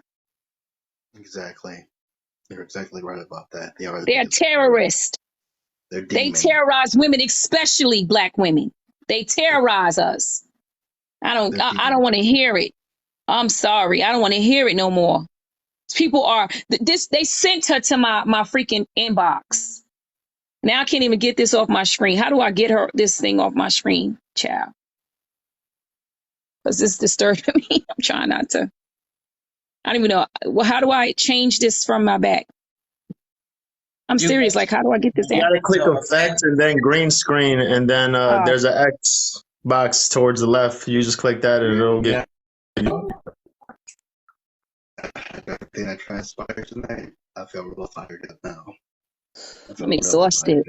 Exactly. You're exactly right about that. They are the They're biggest. terrorists. They're They demons. terrorize women, especially black women. They terrorize us. I don't want to hear it. I'm sorry. I don't want to hear it no more. People are they sent her to my freaking inbox. Now I can't even get this off my screen. How do I get this thing off my screen, child? Because this is disturbing me. I'm trying not to. I don't even know. Well, how do I change this from my back? I'm serious. Like, how do I get this You out? gotta click effects and then green screen, and then there's an X box towards the left. You just click that, and it'll get. Everything that transpired tonight, I feel real fired up now. I'm exhausted.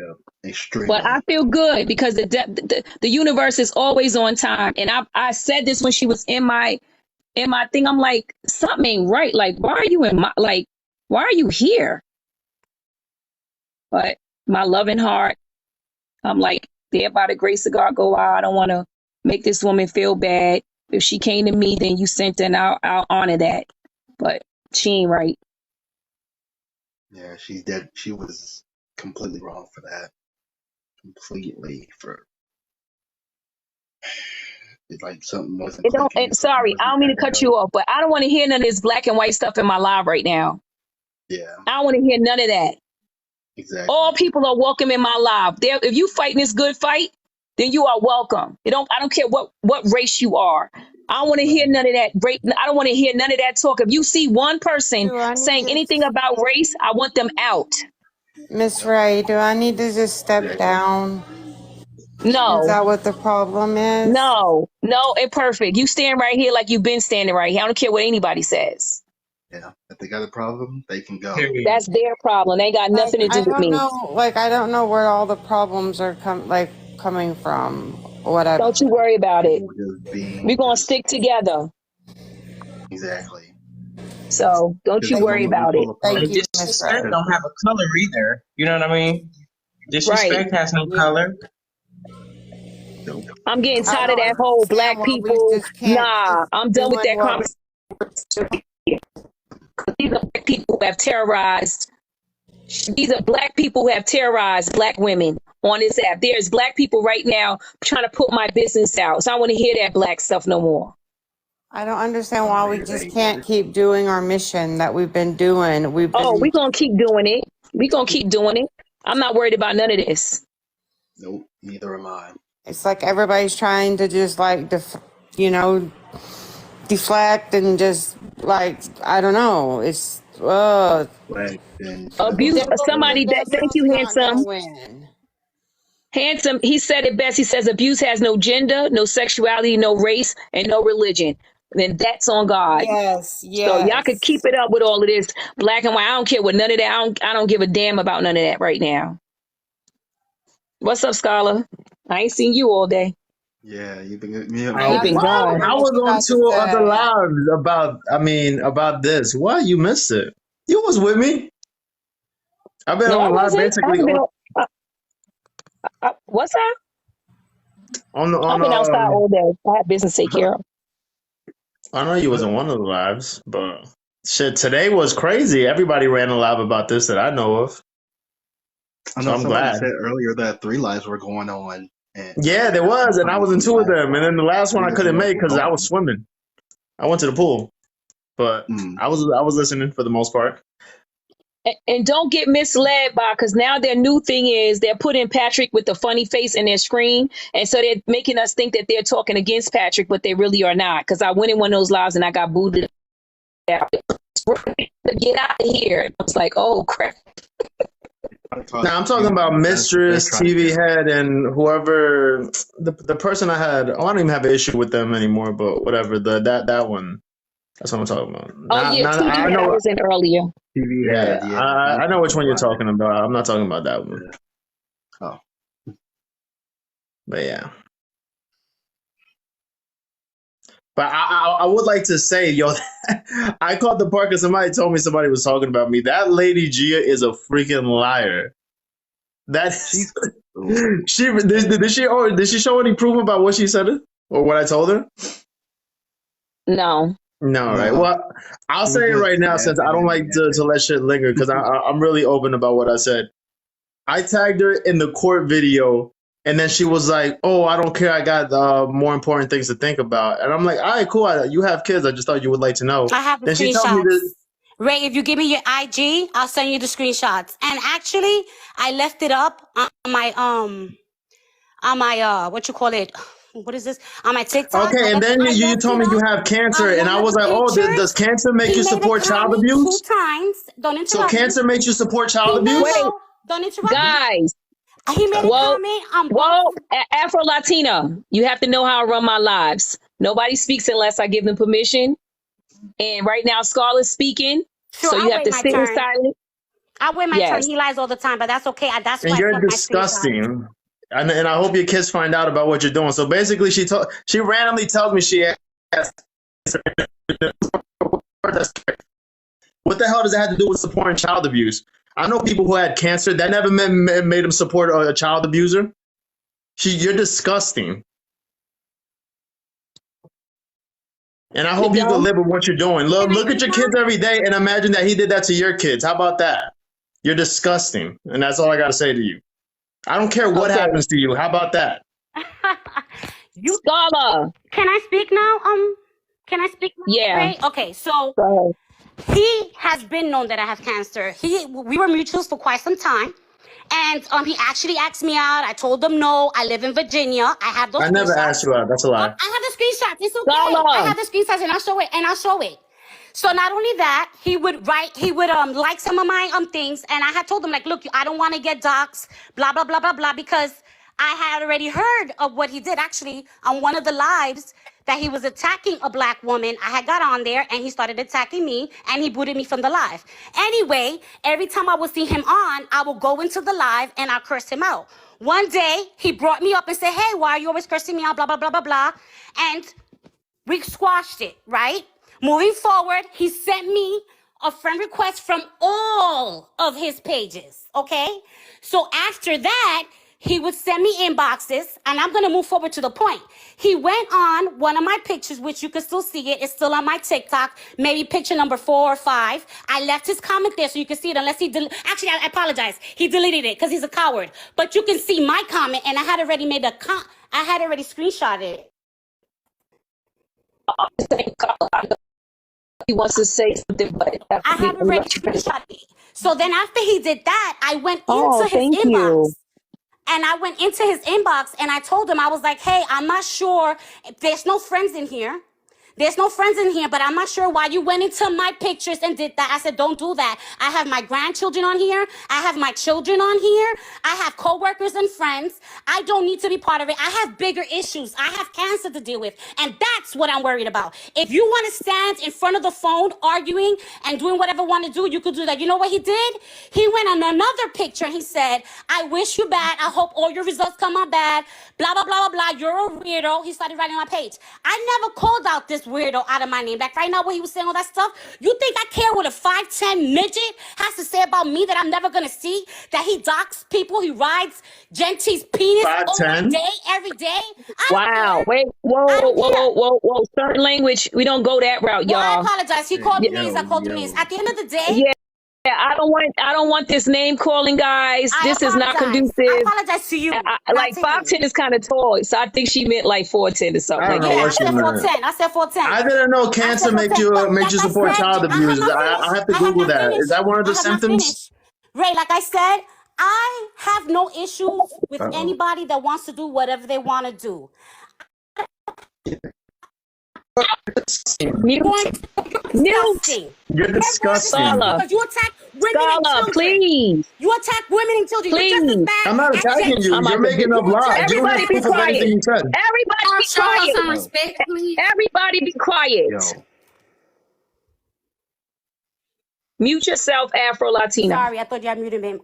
Extremely. But I feel good because the universe is always on time. And I said this when she was in my thing. I'm like, something ain't right. Like, why are you why are you here? But my loving heart, I'm like, there by the grace of God, go out. I don't want to make this woman feel bad. If she came to me, then you sent her, and I'll honor that. But she ain't right. Yeah, she's dead. She was completely wrong for that. Completely for. It's like something wasn't clicking. Sorry, I don't mean to cut you off, but I don't want to hear none of this black and white stuff in my live right now. Yeah. I don't want to hear none of that. Exactly. All people are welcome in my live. If you fighting this good fight, then you are welcome. I don't care what race you are. I don't want to hear none of that. I don't want to hear none of that talk. If you see one person saying anything about race, I want them out. Miss Ray, do I need to just step down? Is No, that what the problem is? no, imperfect. You stand right here like you've been standing right here. I don't care what anybody says. Yeah. If they got a problem, they can go. That's their problem. They ain't got Like, nothing to do I with don't me. know. Like, I don't know where all the problems are coming from. Whatever. Don't you worry about it. People just being We're going to stick together. Exactly. So don't you worry about it. Thank And you, Miss disrespect Ray. don't have a color either. You know what I mean? Disrespect has no color. I'm getting I tired of don't that whole understand black why we people. just can't Nah, keep I'm done with doing that what. conversation. These are black people who have terrorized. These are black people who have terrorized black women on this app. There's black people right now trying to put my business out. So I want to hear that black stuff no more. I don't understand why we just can't keep doing our mission that we've been doing. We're going to keep doing it. We're going to keep doing it. I'm not worried about none of this. Nope, neither am I. It's like everybody's trying to just deflect and just I don't know. It's abuse. Somebody that. Thank you, handsome. Win. Handsome. He said it best. He says abuse has no gender, no sexuality, no race, and no religion. Then that's on God. Yes. So y'all could keep it up with all of this black and white. I don't care what none of that. I don't give a damn about none of that right now. What's up, Scholar? I ain't seen you all day. Yeah, you've been gone. I was on two other lives about this. Why you missed it? You was with me. I've been on live basically. What's that? I've been outside all day. I have business to take care of. I know you wasn't one of the lives, but shit, today was crazy. Everybody ran a live about this that I know of. I know so I'm somebody glad. said earlier that 3 lives were going on. Yeah, there was, and I was in 2 of them. And then the last one I couldn't make because I was swimming. I went to the pool, but I was listening for the most part. And don't get misled because now their new thing is they're putting Patrick with the funny face in their screen. And so they're making us think that they're talking against Patrick, but they really are not. Because I went in one of those lives and I got booted out. Get out of here. I was like, oh, crap. Now I'm talking about Mistress, TV Head, and whoever the person I had. I don't even have an issue with them anymore, but whatever. That one. That's what I'm talking about. Oh yeah, Not, TV I Head I know. was in earlier. TV Yeah, head, yeah. I know which one you're talking about. I'm not talking about that one. Oh. But yeah. But I would like to say, yo, I called the park because somebody told me somebody was talking about me. That lady Gia is a freaking liar. That She's did she show any proof about what she said or what I told her? No. No, right. Well, I'll say it right now since I don't like to let shit linger because I'm really open about what I said. I tagged her in the court video, and then she was like, "Oh, I don't care. I got more important things to think about." And I'm like, "All right, cool. You have kids. I just thought you would like to know." I have the Then she told me screenshots. this. Ray, if you give me your IG, I'll send you the screenshots. And actually, I left it up on my what you call it? What is this? On my TikTok. Okay, and then you told me you have cancer, and I was like, "Oh, does cancer make you support child abuse?" 2 times. Don't interrupt. So cancer makes you support child abuse? Wait, don't interrupt. guys. He made a comment on Afro Latina, you have to know how I run my lives. Nobody speaks unless I give them permission. And right now, Scarlett's speaking, Sure, so you have to sit in silence. I wait my turn. He lies all the time, but that's okay. That's why. And you're disgusting. And I hope your kids find out about what you're doing. So basically, she randomly tells me she asked, what the hell does that have to do with supporting child abuse? I know people who had cancer. That never made them support a child abuser. You're disgusting. And I hope you can live with what you're doing. Look at your kids every day and imagine that he did that to your kids. How about that? You're disgusting. And that's all I got to say to you. I don't care what happens to you. How about that? Scala. Can I speak now? Can I speak now? Yeah. Right? Okay, so he has been known that I have cancer. We were mutuals for quite some time. And he actually asked me out. I told him no. I live in Virginia. I have those. I never asked you out. That's a lie. I have the screenshots. It's okay. I have the screenshots, and I'll show it. So not only that, he would like some of my things, and I had told him like, look, I don't want to get doxxed, blah blah blah blah blah, because I had already heard of what he did actually on one of the lives. That he was attacking a black woman. I had got on there and he started attacking me and he booted me from the live. Anyway, every time I would see him on, I would go into the live and I'll curse him out. One day, he brought me up and said, hey, why are you always cursing me out, blah, blah, blah, blah, blah. And we squashed it, right? Moving forward, he sent me a friend request from all of his pages, okay? So after that, he would send me inboxes, and I'm going to move forward to the point. He went on one of my pictures, which you can still see it. It's still on my TikTok, maybe picture number 4 or 5. I left his comment there so you can see it, unless he actually, I apologize. He deleted it because he's a coward. But you can see my comment, and I had already made I had already screenshotted it. He wants to say something, but I had already screenshotted it. So then after he did that, I went into his inbox. And I went into his inbox and I told him, I was like, hey, I'm not sure. There's no friends in here. There's no friends in here, but I'm not sure why you went into my pictures and did that. I said, don't do that. I have my grandchildren on here. I have my children on here. I have coworkers and friends. I don't need to be part of it. I have bigger issues. I have cancer to deal with. And that's what I'm worried about. If you want to stand in front of the phone arguing and doing whatever you want to do, you could do that. You know what he did? He went on another picture and he said, I wish you bad. I hope all your results come out bad. Blah, blah, blah, blah, blah. You're a weirdo. He started writing on my page. I never called out this weirdo out of my name. Like right now when he was saying all that stuff, you think I care what a 5'10" midget has to say about me that I'm never gonna see? That he docks people, he rides Gentie's penis all day, every day? Wow. Wait, whoa. Certain language, we don't go that route, y'all. Well, I apologize. He called me names, I called him names. At the end of the day, yeah, I don't want this name calling, guys. This is not conducive. I apologize to you. Like 5'10" is kind of tall, so I think she meant like 4'10" or something. I said 4'10". I said 4'10". I didn't know cancer makes you support child abuse. I have to Google that. Is that one of the symptoms? Ray, like I said, I have no issues with anybody that wants to do whatever they want to do. You're disgusting. Because you attack women and children. Please. You attack women and children. Please. You're just as bad. I'm not attacking you. You're making up lies. Everybody be quiet. Everybody be quiet. Some respect, please. Everybody be quiet. Mute yourself, Afro Latina. Sorry, I thought you had muted me.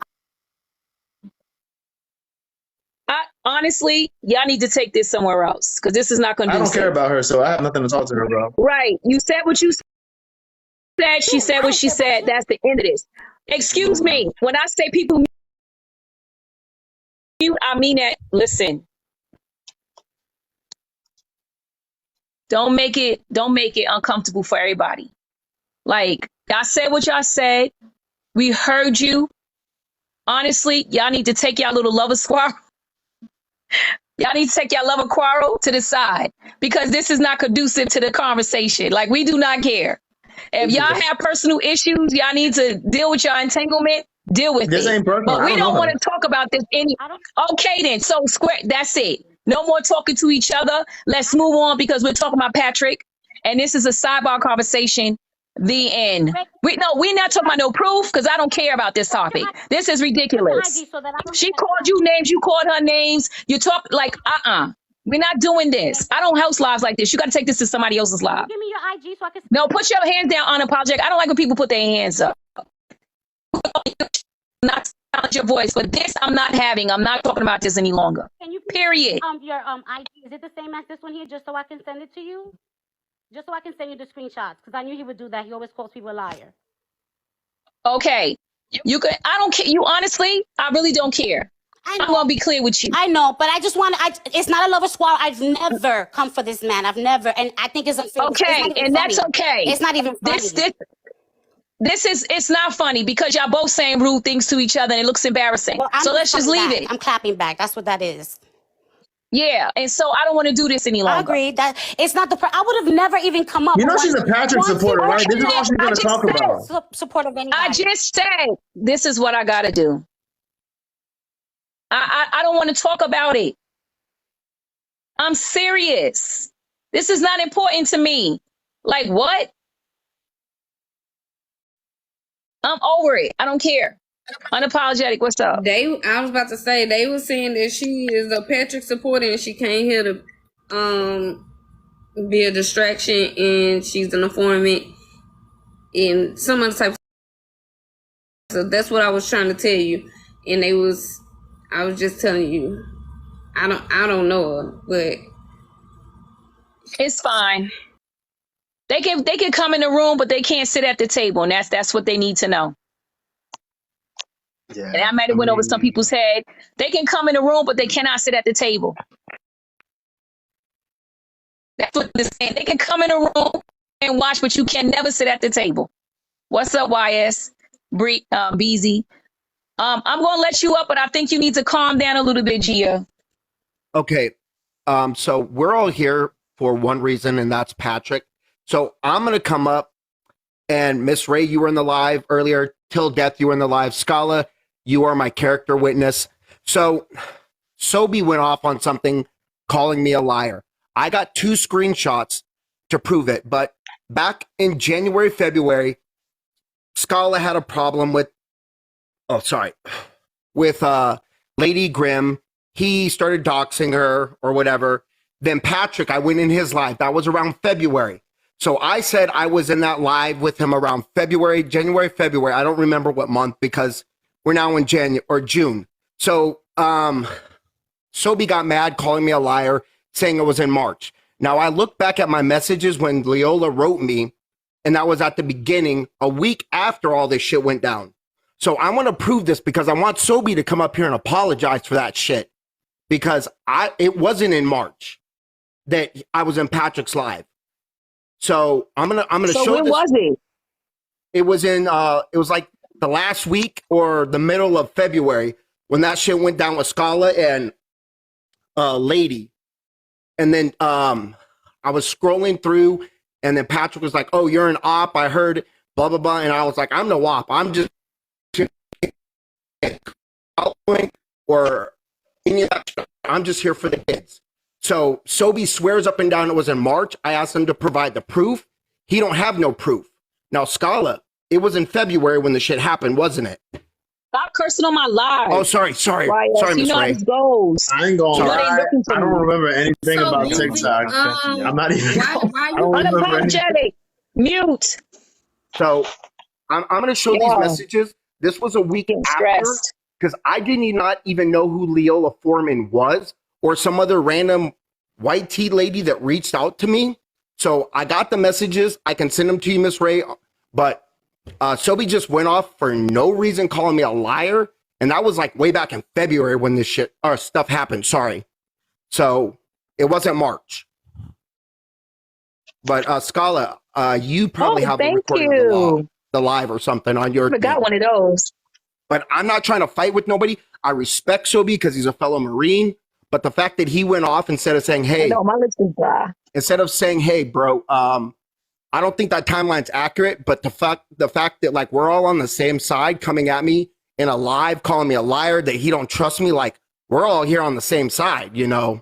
Honestly, y'all need to take this somewhere else because this is not I conducive. don't care about her, so I have nothing to talk to her about. Right. You said what you said. She said what she said. That's the end of this. Excuse me. When I say people mute, I mean that. Listen. Don't make it uncomfortable for everybody. Like, y'all said what y'all said. We heard you. Honestly, y'all need to take y'all little lover squirrel. Y'all need to take y'all lover quarrel to the side because this is not conducive to the conversation. Like, we do not care. If y'all have personal issues, y'all need to deal with your entanglement, deal with This it. ain't personal. But I we don't don't know want her. to talk about this Okay, then. So, square. That's it. No more talking to each other. Let's move on because we're talking about Patrick. And this is a sidebar conversation. The end. We're not talking about no proof because I don't care about this topic. This is ridiculous. She called you names. You called her names. You talk like, We're not doing this. I don't host lives like this. You got to take this to somebody else's live. Give me your IG so I can. No, put your hands down, unapologetic. I don't like when people put their hands up. Not silence your voice, but this I'm not having. I'm not talking about this any longer. Can you Period. your IG, is it the same as this one here? Just so I can send it to you. Just so I can send you the screenshots because I knew he would do that. He always calls people a liar. Okay, you could. I don't care. You honestly, I really don't care. I'm gonna be clear with you. I know, but I just want. It's not a lover squad. I've never come for this man. I've never, and I think it's unfair. Okay, and that's okay. It's not even funny. It's not funny because y'all both saying rude things to each other and it looks embarrassing. Well, so let's just leave it. I'm clapping back. That's what that is. Yeah, and so I don't want to do this any longer. I agree that it's not the. I would have never even come up. You know she's a Patrick supporter, right? This is all she's going to talk about. Support of anybody. I just said this is what I got to do. I don't want to talk about it. I'm serious. This is not important to me. Like what? I'm over it. I don't care. Unapologetic. What's up? I was about to say they were saying that she is a Patrick supporter and she came here to be a distraction and she's an informant in some other type. So that's what I was trying to tell you. And I was just telling you, I don't know her, but it's fine. They can come in the room, but they can't sit at the table, and that's what they need to know. Yeah, and I might have went over some people's head. They can come in the room, but they cannot sit at the table. That's what they're saying. They can come in the room and watch, but you can never sit at the table. What's up, YS? Beezy. I'm going to let you up, but I think you need to calm down a little bit, Gia. Okay. So we're all here for one reason, and that's Patrick. So I'm going to come up, and Miss Ray, you were in the live earlier. Till Death, you were in the live. Scala, you are my character witness. So Sobi went off on something, calling me a liar. I got 2 screenshots to prove it, but back in January, February, Scala had a problem with Lady Grimm. He started doxing her or whatever. Then Patrick, I went in his live. That was around February. So I said I was in that live with him around January, February. I don't remember what month because we're now in June. So Sobi got mad, calling me a liar, saying it was in March. Now I look back at my messages when Leola wrote me, and that was at the beginning, a week after all this shit went down. So I want to prove this because I want Sobi to come up here and apologize for that shit. Because it wasn't in March that I was in Patrick's live. So I'm gonna so show. When was it? It was like the last week or the middle of February when that shit went down with Scala and Lady. And then I was scrolling through, and then Patrick was like, "Oh, you're an op. I heard blah blah blah," and I was like, "I'm no op. I'm just or any of that stuff. I'm just here for the kids." So Sobi swears up and down it was in March. I asked him to provide the proof. He don't have no proof. Now, Scala, it was in February when the shit happened, wasn't it? Stop cursing on my live. Oh, sorry, Miss Ray. You know how this goes. I ain't gonna lie. I don't remember anything about TikTok. I'm not even. I don't remember anything. Mute. So I'm going to show these Yeah, messages. This was a week getting after stressed. because I did not even know who Leola Foreman was or some other random white tea lady that reached out to me. So I got the messages. I can send them to you, Miss Ray. But Sobe just went off for no reason, calling me a liar. And that was like way back in February when this shit or stuff happened. Sorry. So it wasn't March. But Scala, you probably Oh, have the thank recording of you. the live or something on your I thing. got one of those. But I'm not trying to fight with nobody. I respect Sobe because he's a fellow Marine. But the fact that he went off instead of saying, I hey, know my lips is dry. instead of saying, hey, bro, I don't think that timeline's accurate. But the fact that like we're all on the same side coming at me in a live, calling me a liar, that he don't trust me, like we're all here on the same side, you know?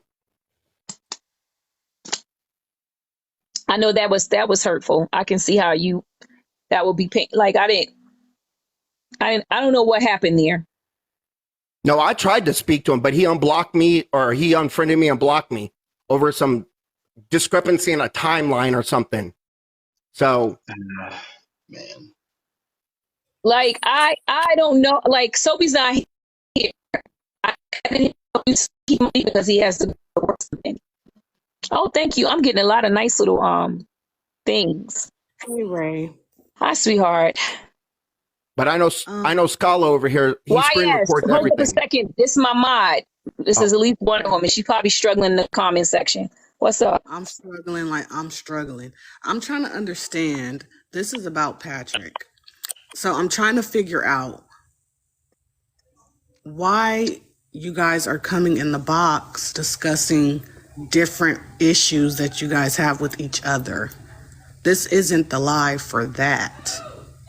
I know that was hurtful. I can see how that would be pain. Like I don't know what happened there. No, I tried to speak to him, but he unblocked me or he unfriended me and blocked me over some discrepancy in a timeline or something. So, man, Like I don't know. Like Sobe's not here. I didn't know he might be because he has to work something. Oh, thank you. I'm getting a lot of nice little things. Hey, Ray. Hi, sweetheart. but I know Scala over here. He screen YS, records hold up a everything. second. This is my mod. This is at least one of them, and she's probably struggling in the comment section. What's up? I'm struggling like I'm struggling. I'm trying to understand. This is about Patrick. So I'm trying to figure out why you guys are coming in the box discussing different issues that you guys have with each other. This isn't the live for that.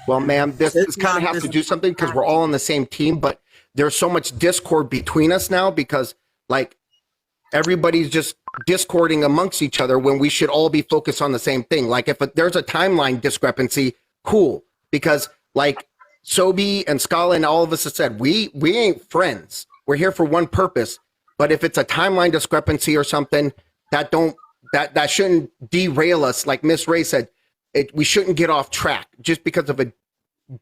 Well, ma'am, this kind of has to do something because we're all on the same team, but there's so much discord between us now because like everybody's just discording amongst each other when we should all be focused on the same thing. Like if there's a timeline discrepancy, cool. Because like Sobe and Scala and all of us have said, we ain't friends. We're here for one purpose. But if it's a timeline discrepancy or something, that shouldn't derail us. Like Miss Ray said, we shouldn't get off track just because of a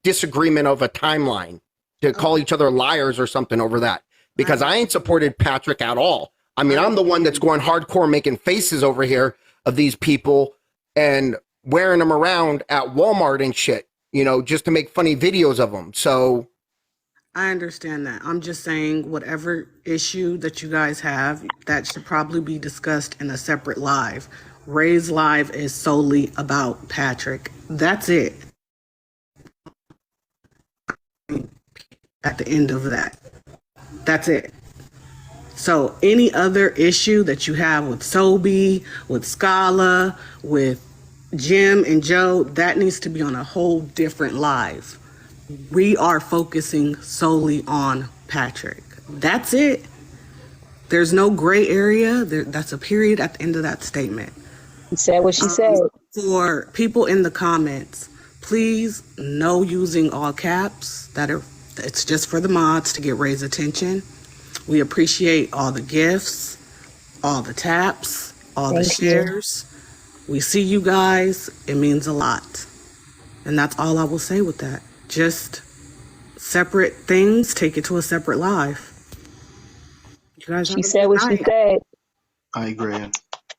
disagreement of a timeline to call each other liars or something over that. Because I ain't supported Patrick at all. I mean, I'm the one that's going hardcore making faces over here of these people and wearing them around at Walmart and shit, you know, just to make funny videos of them. So I understand that. I'm just saying whatever issue that you guys have, that should probably be discussed in a separate live. Ray's live is solely about Patrick. That's it. At the end of that. That's it. So any other issue that you have with Sobe, with Scala, with Jim and Joe, that needs to be on a whole different live. We are focusing solely on Patrick. That's it. There's no gray area. That's a period at the end of that statement. She said what she said. For people in the comments, please no using all caps. It's just for the mods to get Ray's attention. We appreciate all the gifts, all the taps, all the shares. We see you guys. It means a lot. And that's all I will say with that. Just separate things, take it to a separate live. You guys She said what she said. I agree.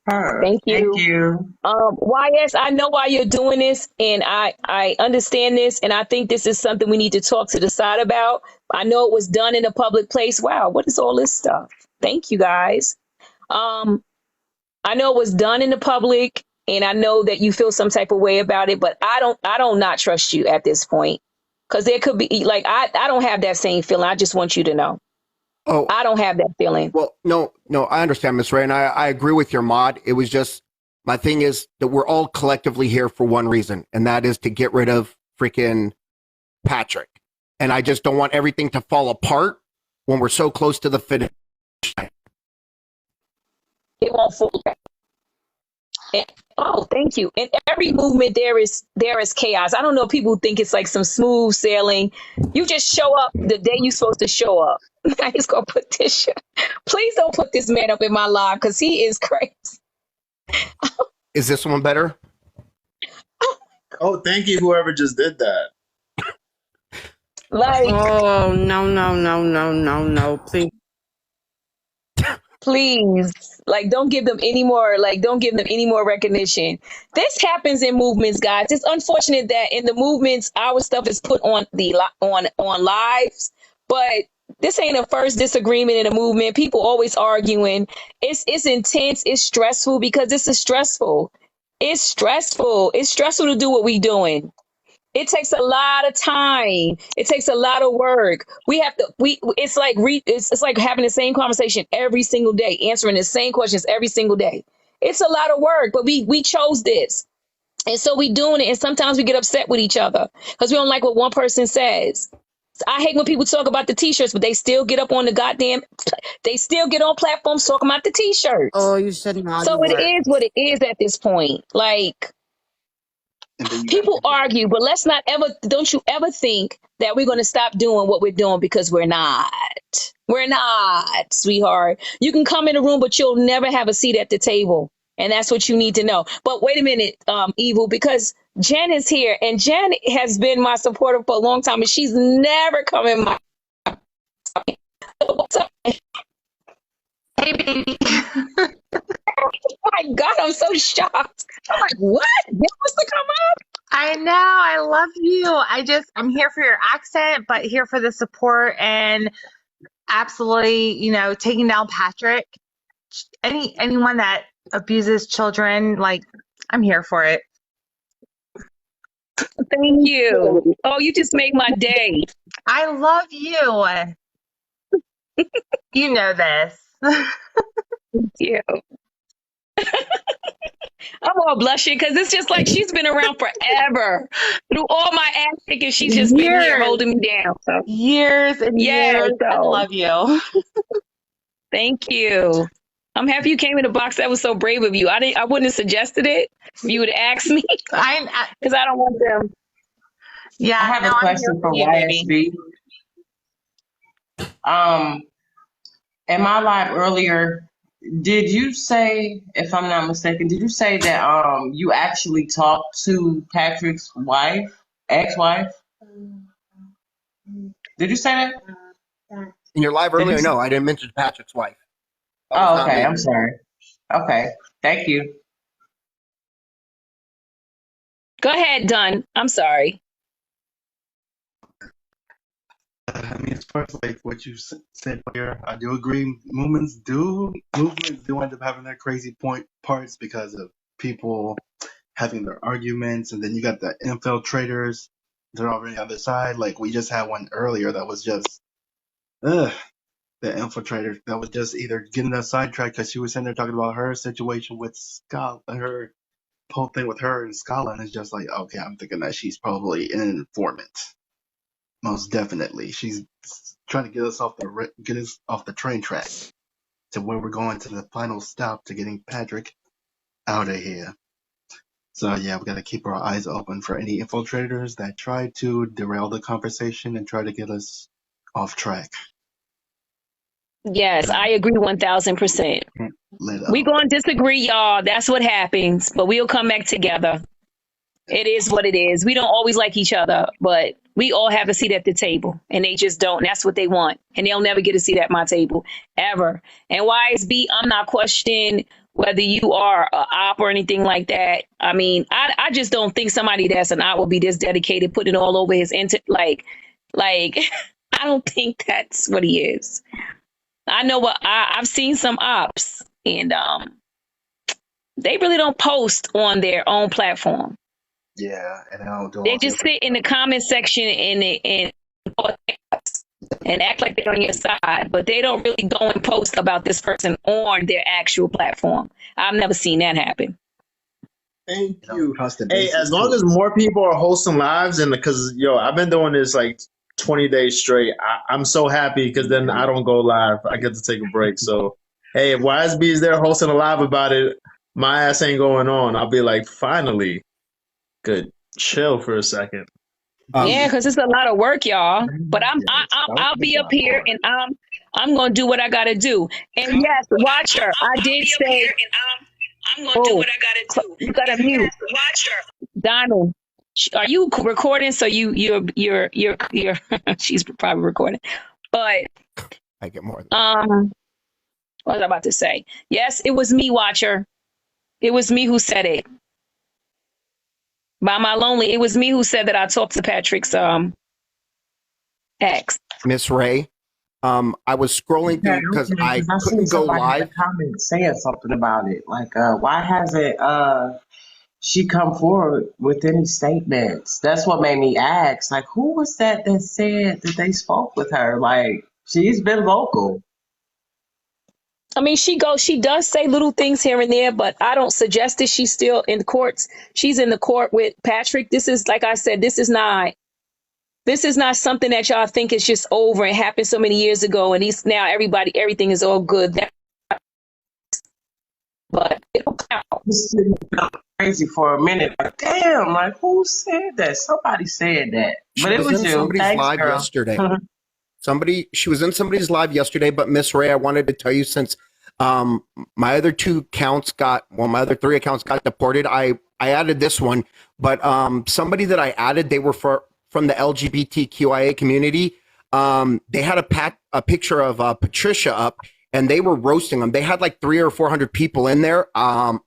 Thank you. YS, I know why you're doing this, and I understand this, and I think this is something we need to talk to the side about. I know it was done in a public place. Wow, what is all this stuff? Thank you, guys. I know it was done in the public, and I know that you feel some type of way about it, but I don't not trust you at this point, because there could be like I don't have that same feeling. I just want you to know. Oh, I don't have that feeling. Well, no, I understand, Miss Ray, and I agree with your mod. It was just, my thing is that we're all collectively here for one reason, and that is to get rid of freaking Patrick. And I just don't want everything to fall apart when we're so close to the finish. It won't fall back. Oh, thank you. In every movement, there is chaos. I don't know. People think it's like some smooth sailing. You just show up the day you're supposed to show up. I just gonna put this shit. Please don't put this man up in my live because he is crazy. Is this one better? Oh, thank you, whoever just did that. Like, Oh, no, please. please, like, don't give them any more, recognition. This happens in movements, guys. It's unfortunate that in the movements our stuff is put on on lives, but this ain't a first disagreement in a movement. People always arguing. It's intense, it's stressful, because this is stressful. It's stressful to do what we doing. It takes a lot of time. It takes a lot of work. We have to. It's like having the same conversation every single day, answering the same questions every single day. It's a lot of work, but we chose this, and so we doing it. And sometimes we get upset with each other because we don't like what one person says. I hate when people talk about the t-shirts, but they still get up on the goddamn. They still get on platforms talking about the t-shirts. Oh, you shouldn't argue So it with. is what it is at this point. Like, people argue, but don't you ever think that we're going to stop doing what we're doing, because we're not. We're not, sweetheart. You can come in the room, but you'll never have a seat at the table. And that's what you need to know. But wait a minute, Evil, because Jen is here, and Jen has been my supporter for a long time, and she's never come in my. What's up? Hey, baby. Oh my God, I'm so shocked. I'm like, what? Jen wants to come up? I know. I love you. I'm here for your accent, but here for the support and absolutely, taking down Patrick. Anyone that abuses children, like, I'm here for it. Thank you. Oh, you just made my day. I love you. You know this. Thank you. I'm all blushing because it's just like she's been around forever. Through all my ass kicking, she's just been here holding me down. So. Years and years. I love you. Thank you. I'm happy you came in the box. That was so brave of you. I wouldn't have suggested it if you would have asked me. Because I don't want them. Yeah, I have a question for YSB. In my live earlier, did you say, if I'm not mistaken, did you say that you actually talked to Patrick's ex-wife? Did you say that? In your live earlier? No, I didn't mention Patrick's wife. Oh, okay. I'm sorry. Okay. Thank you. Go ahead, Dunn. I'm sorry. I mean, as far as like what you said earlier, I do agree. Movements do end up having their crazy parts because of people having their arguments, and then you got the infiltrators. They're over on the other side. Like we just had one earlier that was just, the infiltrator that was just either getting us sidetracked because she was sitting there talking about her situation with Scott, her whole thing with her and Scotland is just like, okay, I'm thinking that she's probably an informant. Most definitely, she's trying to get us off the train track to where we're going to the final stop to getting Patrick out of here. So yeah, we got to keep our eyes open for any infiltrators that try to derail the conversation and try to get us off track. Yes, I agree 1,000%. We gonna disagree, y'all. That's what happens, but we'll come back together. It is what it is. We don't always like each other, but we all have a seat at the table, and they just don't. And that's what they want, and they'll never get a seat at my table ever. And YSB, I'm not questioning whether you are an op or anything like that. I mean, I just don't think somebody that's an op will be this dedicated, putting it all over his like. I don't think that's what he is. I know what I've seen some ops, and they really don't post on their own platform. Yeah, and I don't do. They just sit in the comment section and act like they're on your side, but they don't really go and post about this person on their actual platform. I've never seen that happen. Thank you. Hey, as long as more people are hosting lives, and because I've been doing this like 20 days straight. I'm so happy because then I don't go live. I get to take a break. So hey, if YSB is there hosting a live about it, my ass ain't going on. I'll be like, finally. Good. Chill for a second. Yeah, because it's a lot of work, y'all. But I'll be up here and I'm gonna do what I gotta do. And yes, watch her. I did say I'm gonna do what I gotta do. You gotta mute. Watch her. Donald. Are you recording? So you're she's probably recording. But I get more. what was I about to say? Yes, it was me, Watcher. It was me who said it. By my lonely, it was me who said that I talked to Patrick's ex. Miss Ray, I was scrolling through because I I seen couldn't go somebody in the live. comments saying something about it. Like, why hasn't she come forward with any statements? That's what made me ask. Like, who was that said that they spoke with her? Like, she's been vocal. I mean, she does say little things here and there, but I don't suggest that she's still in the courts. She's in the court with Patrick. This is, like I said, this is not something that y'all think is just over and happened so many years ago. And now everything is all good. But it don't count. This shit felt crazy for a minute. Like, damn, like, who said that? Somebody said that. She But it was was in you. somebody's Thanks, live girl. yesterday. She was in somebody's live yesterday, but Miss Ray, I wanted to tell you, since my other my other 3 accounts got deported, I added this one, but somebody that I added, they were from the LGBTQIA community. They had a picture of Patricia up, and they were roasting them. They had like 300 or 400 people in there. I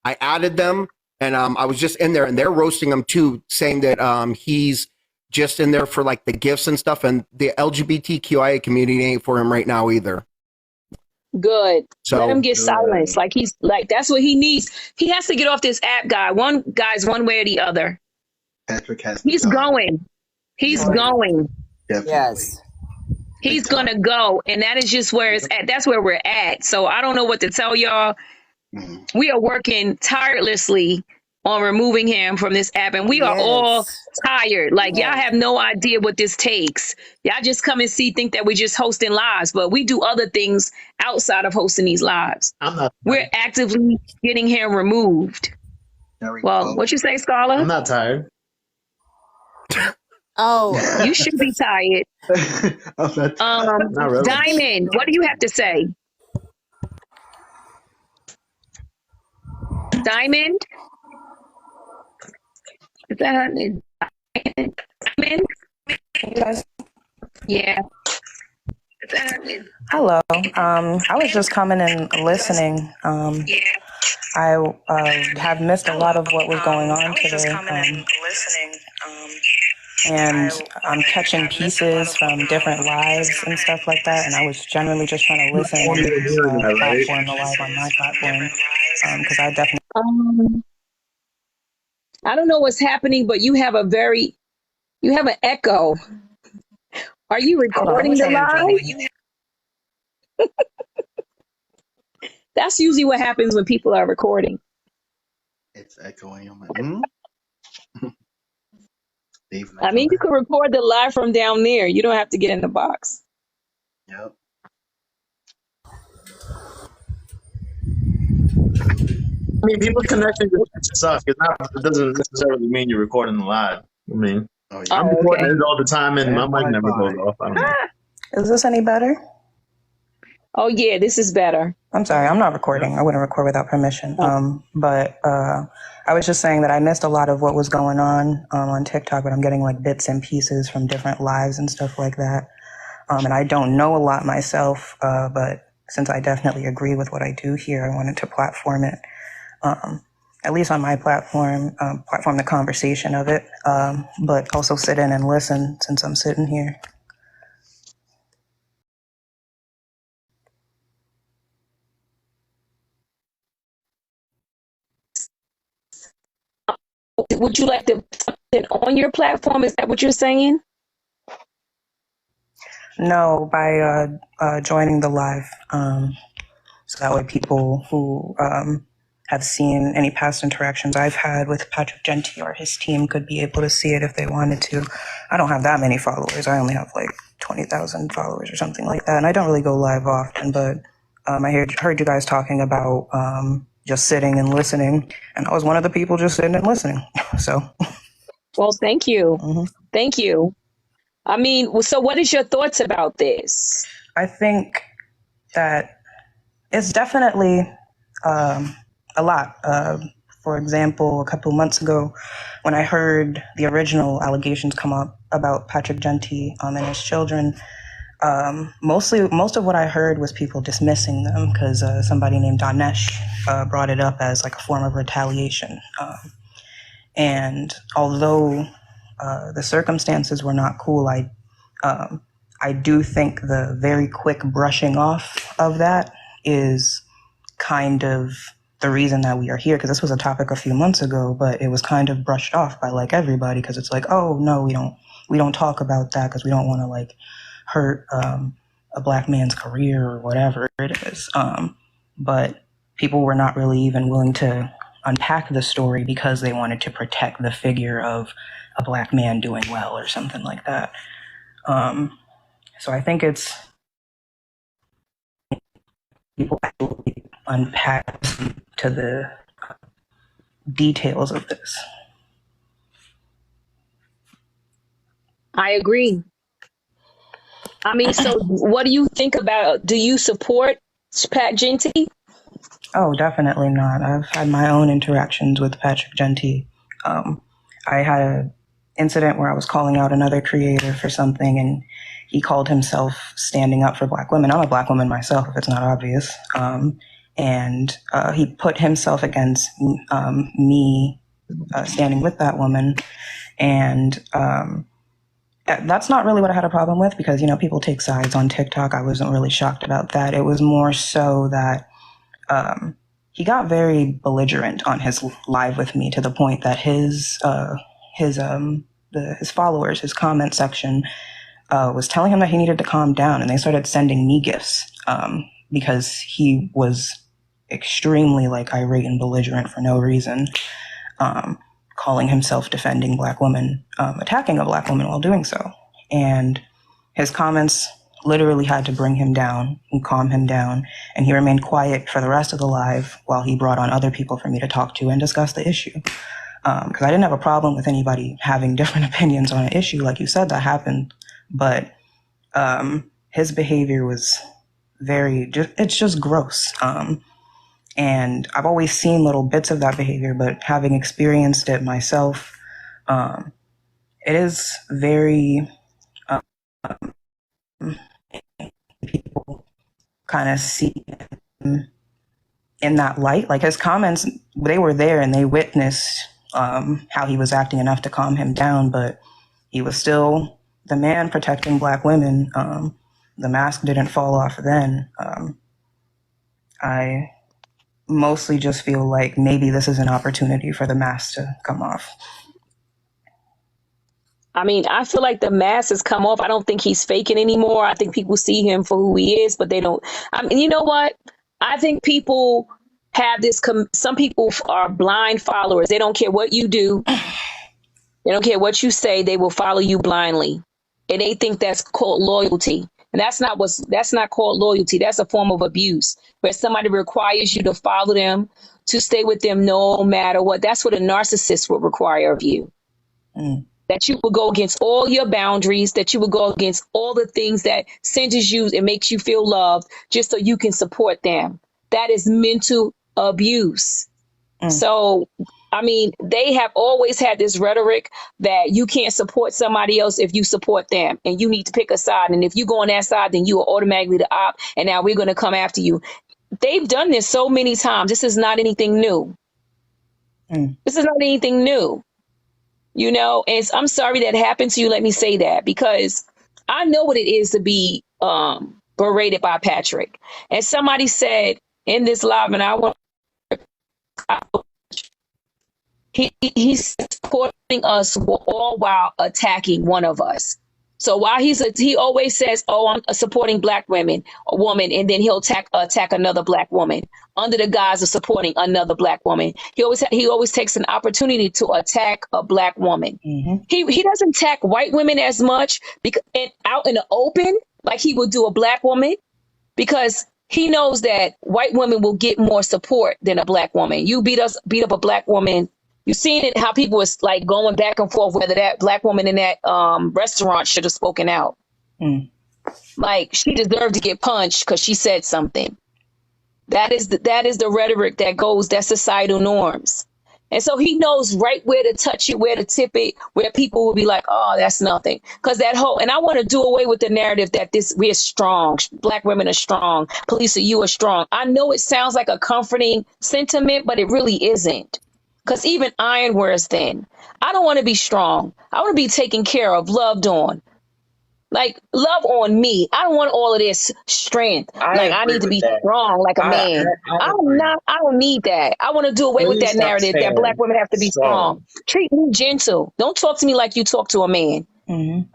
added them, and I was just in there, and they're roasting him too, saying that he's just in there for like the gifts and stuff, and the LGBTQIA community ain't for him right now either. Good. So let him get silenced. Like, he's like, that's what he needs. He has to get off this app, guy. One way or the other. Patrick has. He's going. He's going. Definitely. Yes. He's gonna go, and that is just where it's at. That's where we're at. So I don't know what to tell y'all. We are working tirelessly on removing him from this app, and we are all tired. Like, y'all have no idea what this takes. Y'all just come and think that we're just hosting lives, but we do other things outside of hosting these lives. We're actively getting him removed. Well, what you say, Scarlett? I'm not tired. Oh, you should be tired. Not really. Diamond, what do you have to say? Diamond? Is that her name? Diamond? Yeah. Is that her name? Hello. I was just coming and listening. I have missed a lot of what was going on today. And I'm catching pieces from different lives and stuff like that. And I was generally just trying to listen and platform the live on my platform, because I definitely. I don't know what's happening, but you have an echo. Are you recording the live? That's usually what happens when people are recording. It's echoing. I'm like, I mean, you can record the live from down there. You don't have to get in the box. Yep. I mean, people's connection just sucks. It doesn't necessarily mean you're recording the live. I mean, I'm recording it all the time, and my mic never goes off. I don't know. Is this any better? Oh, yeah, this is better. I'm sorry, I'm not recording. I wouldn't record without permission. But I was just saying that I missed a lot of what was going on TikTok, but I'm getting like bits and pieces from different lives and stuff like that. And I don't know a lot myself, but since I definitely agree with what I do here, I wanted to platform it, at least on my platform the conversation of it, but also sit in and listen since I'm sitting here. Would you like to put something on your platform? Is that what you're saying? No, by joining the live, so that way people who have seen any past interactions I've had with Patrick Genty or his team could be able to see it if they wanted to. I don't have that many followers. I only have like 20,000 followers or something like that, and I don't really go live often, but I heard you guys talking about just sitting and listening, and I was one of the people just sitting and listening. So, well, thank you. Thank you. I mean, so what is your thoughts about this? I think that it's definitely a lot For example, a couple months ago, when I heard the original allegations come up about Patrick Genty and his children, most of what I heard was people dismissing them because somebody named Danesh brought it up as like a form of retaliation. And although the circumstances were not cool, I do think the very quick brushing off of that is kind of the reason that we are here, because this was a topic a few months ago, but it was kind of brushed off by like everybody because it's like, oh no, we don't talk about that because we don't want to like hurt a black man's career or whatever it is. But people were not really even willing to unpack the story because they wanted to protect the figure of a black man doing well or something like that. So I think it's people actually unpack to the details of this. I agree. I mean, so what do you think about, do you support Pat Genty? Oh, definitely not. I've had my own interactions with Patrick Genty. I had an incident where I was calling out another creator for something, and he called himself standing up for black women. I'm a black woman myself, if it's not obvious. And he put himself against me standing with that woman. And that's not really what I had a problem with because, you know, people take sides on TikTok. I wasn't really shocked about that. It was more so that he got very belligerent on his live with me to the point that his followers, his comment section, was telling him that he needed to calm down, and they started sending me gifts because he was extremely like irate and belligerent for no reason, calling himself defending black women, attacking a black woman while doing so. And his comments literally had to bring him down and calm him down, and he remained quiet for the rest of the live while he brought on other people for me to talk to and discuss the issue. Because I didn't have a problem with anybody having different opinions on an issue. Like you said, that happened. But his behavior was it's just gross. And I've always seen little bits of that behavior, but having experienced it myself, it is very, people kind of see him in that light. Like his comments, they were there and they witnessed how he was acting enough to calm him down, but he was still the man protecting black women. The mask didn't fall off then. I mostly just feel like maybe this is an opportunity for the mask to come off. I mean, I feel like the mask has come off. I don't think he's faking anymore. I think people see him for who he is, but they don't. I mean, you know what? I think people have this. Some people are blind followers. They don't care what you do. They don't care what you say. They will follow you blindly, and they think that's called loyalty. And that's not called loyalty. That's a form of abuse, where somebody requires you to follow them, to stay with them no matter what. That's what a narcissist would require of you. That you will go against all your boundaries, that you will go against all the things that centers you and makes you feel loved just so you can support them. That is mental abuse. So, I mean, they have always had this rhetoric that you can't support somebody else if you support them, and you need to pick a side. And if you go on that side, then you are automatically the op, and now we're going to come after you. They've done this so many times. This is not anything new. This is not anything new. You know, and I'm sorry that happened to you. Let me say that, because I know what it is to be berated by Patrick. And somebody said in this live, and I want he's supporting us all while attacking one of us. So while he always says, "Oh, I'm supporting black women, a woman," and then he'll attack another black woman under the guise of supporting another black woman. He always takes an opportunity to attack a black woman. He doesn't attack white women as much out in the open like he would do a black woman, because he knows that white women will get more support than a black woman. You beat up a black woman. You've seen it, how people was like going back and forth whether that black woman in that restaurant should have spoken out. Like, she deserved to get punched because she said something. That is the rhetoric that goes, that's societal norms. And so he knows right where to touch it, where to tip it, where people will be like, oh, that's nothing. Because that whole, and I want to do away with the narrative that we're strong. Black women are strong. Police of you are strong. I know it sounds like a comforting sentiment, but it really isn't. Because even iron wears thin. I don't want to be strong. I want to be taken care of, loved on. Like, love on me. I don't want all of this strength. I Like, I agree need to with be that. strong like a man. I agree. I don't need that. I want to do away with Please that stop narrative that saying black women have to be strong. strong. Treat me gentle. Don't talk to me like you talk to a man.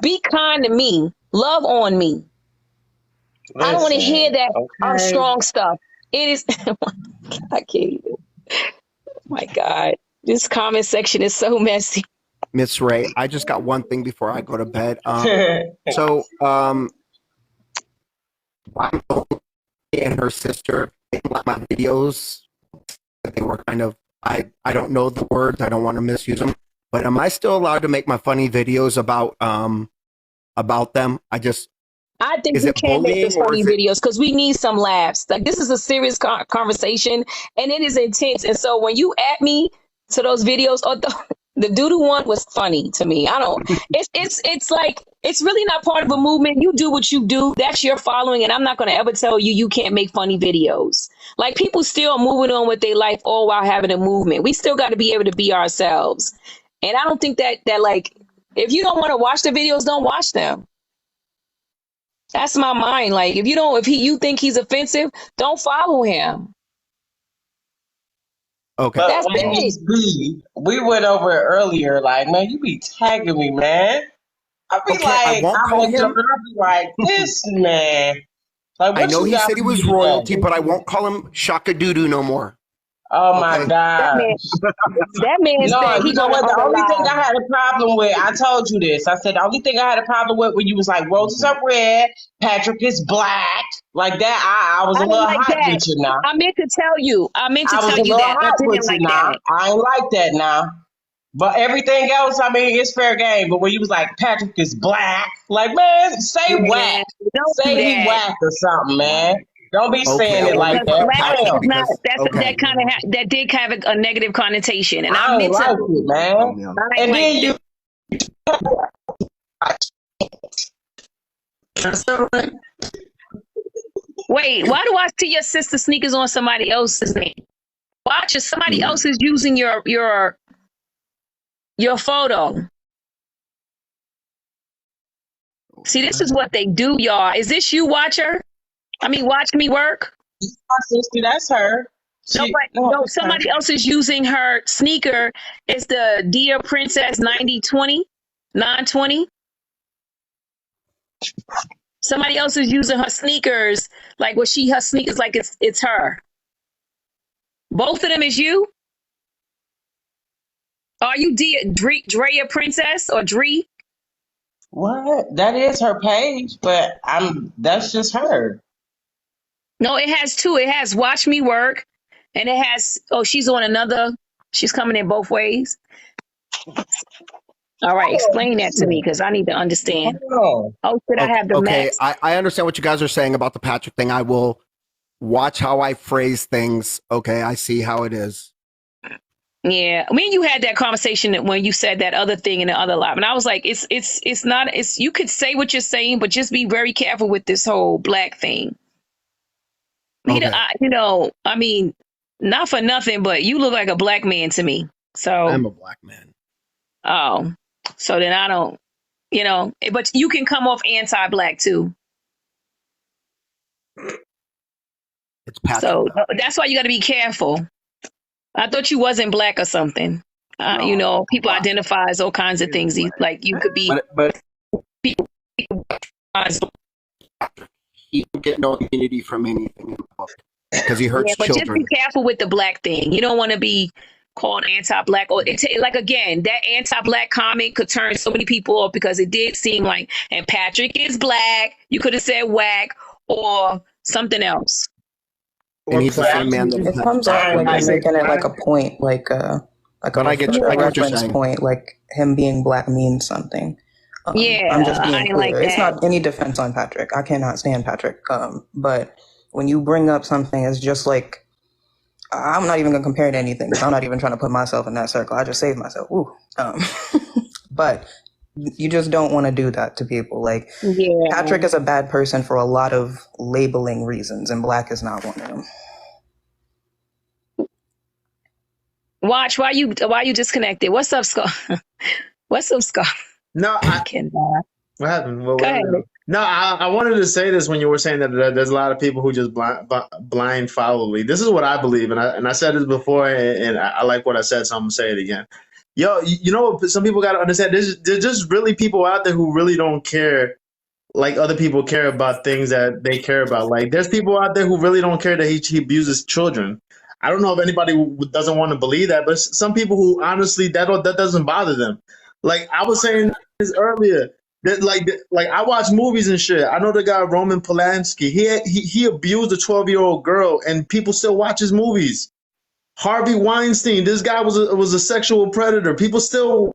Be kind to me. Love on me. I don't want to hear Listen, that I'm okay. strong stuff. It is, I can't even. Oh my God. This comment section is so messy. Miss Ray, I just got one thing before I go to bed. And her sister didn't like my videos. They were kind of, I don't know the words. I don't want to misuse them. But am I still allowed to make my funny videos about them? I think Is you it can make the bullying or funny is it? videos because we need some laughs. Like, this is a serious conversation and it is intense. And so when you add me to those videos, or the doo-doo one was funny to me. I don't. It's like, it's really not part of a movement. You do what you do. That's your following, and I'm not going to ever tell you you can't make funny videos. Like, people still moving on with their life all while having a movement. We still got to be able to be ourselves. And I don't think that like, if you don't want to watch the videos, don't watch them. That's my mind. Like, if you think he's offensive, don't follow him. Okay. But That's ladies it. B, we went over it earlier. Like, man, you be tagging me, man. I be Okay, I like, won't I call look up him. and I be like, this man. Like, I what know you he got said he for me was royalty, today? but I won't call him Shaka Doodoo no more. Oh my Okay. God. That man No, said you he know gonna what? The only thing unalive. I had a problem with, I told you this. I said the only thing I had a problem with when you was like, roses are red, Patrick is black, like that. I was I a didn't little like hot that. with you now. I meant to tell you. I meant to I was tell a you little that. I hot with didn't you like now. that. I ain't like that now. But everything else, I mean, it's fair game. But when you was like, Patrick is black, like, man, say whack. Yeah, don't do Say he that. whack or something, man. Don't be Okay, saying I it won't like make fun that. of Black Patrick is Damn. not. because okay. That did have a negative connotation, and I I ain't meant to. like it, man. I ain't And like then it. you Wait, why do I see your sister sneakers on somebody else's name? Watch it. Somebody else is using your photo. See, this is what they do, y'all. Is this you, Watcher? I mean, watch me work. my sister, that's her. No, She but no, no, that's her. somebody else is using her sneaker. It's the Dear Princess 9020, 920. Somebody else is using her sneakers, like her sneakers, like it's her. Both of them is you. Are you Drea Princess or Dree? What? That is her page, but that's just her. No, it has two. It has Watch Me Work, and it has she's on another. She's coming in both ways. All right, explain that to me because I need to understand. Oh, Oh, should I have the Okay, max? I understand what you guys are saying about the Patrick thing. I will watch how I phrase things. Okay, I see how it is. Yeah, I mean, you had that conversation when you said that other thing in the other live, and I was like, it's not. It's you could say what you're saying, but just be very careful with this whole black thing. Okay. I mean, not for nothing, but you look like a black man to me. So, I'm a black man. oh, so then I don't, but you can come off anti-black too. It's Patrick. So that's why you got to be careful. I thought you wasn't black or something. No, people black. identify as all kinds of things. Like you could be. But People, he don't get no immunity from anything in the book because he hurts but just children. be careful with the black thing. You don't want to be called anti-black, or like again, that anti-black comment could turn so many people off because it did seem like, and Patrick is black. You could have said whack or something else. And he's the same man that It comes off like you're making it like a point, like a I get what you're reference saying. point, like him being black means something. Yeah, I'm just being I ain't clear. like It's that. not any defense on Patrick. I cannot stand Patrick. But when you bring up something, it's just like I'm not even gonna compare it to anything. I'm not even trying to put myself in that circle. I just saved myself. Ooh. But you just don't want to do that to people. Like, Yeah. Patrick is a bad person for a lot of labeling reasons, and Black is not one of them. Watch, why you disconnected? What's up, Scott? What's up, Scott? No, what happened? What happened? No, I wanted to say this when you were saying that there's a lot of people who just blind followly. This is what I believe, and I said this before, and I like what I said, so I'm gonna say it again. Yo, you know what? Some people gotta understand. There's just really people out there who really don't care like other people care about things that they care about. Like there's people out there who really don't care that he abuses children. I don't know if anybody doesn't want to believe that, but some people who honestly that doesn't bother them. Like I was saying this earlier, that like I watch movies and shit. I know the guy Roman Polanski. He abused a 12-year-old girl, and people still watch his movies. Harvey Weinstein. This guy was a sexual predator. People still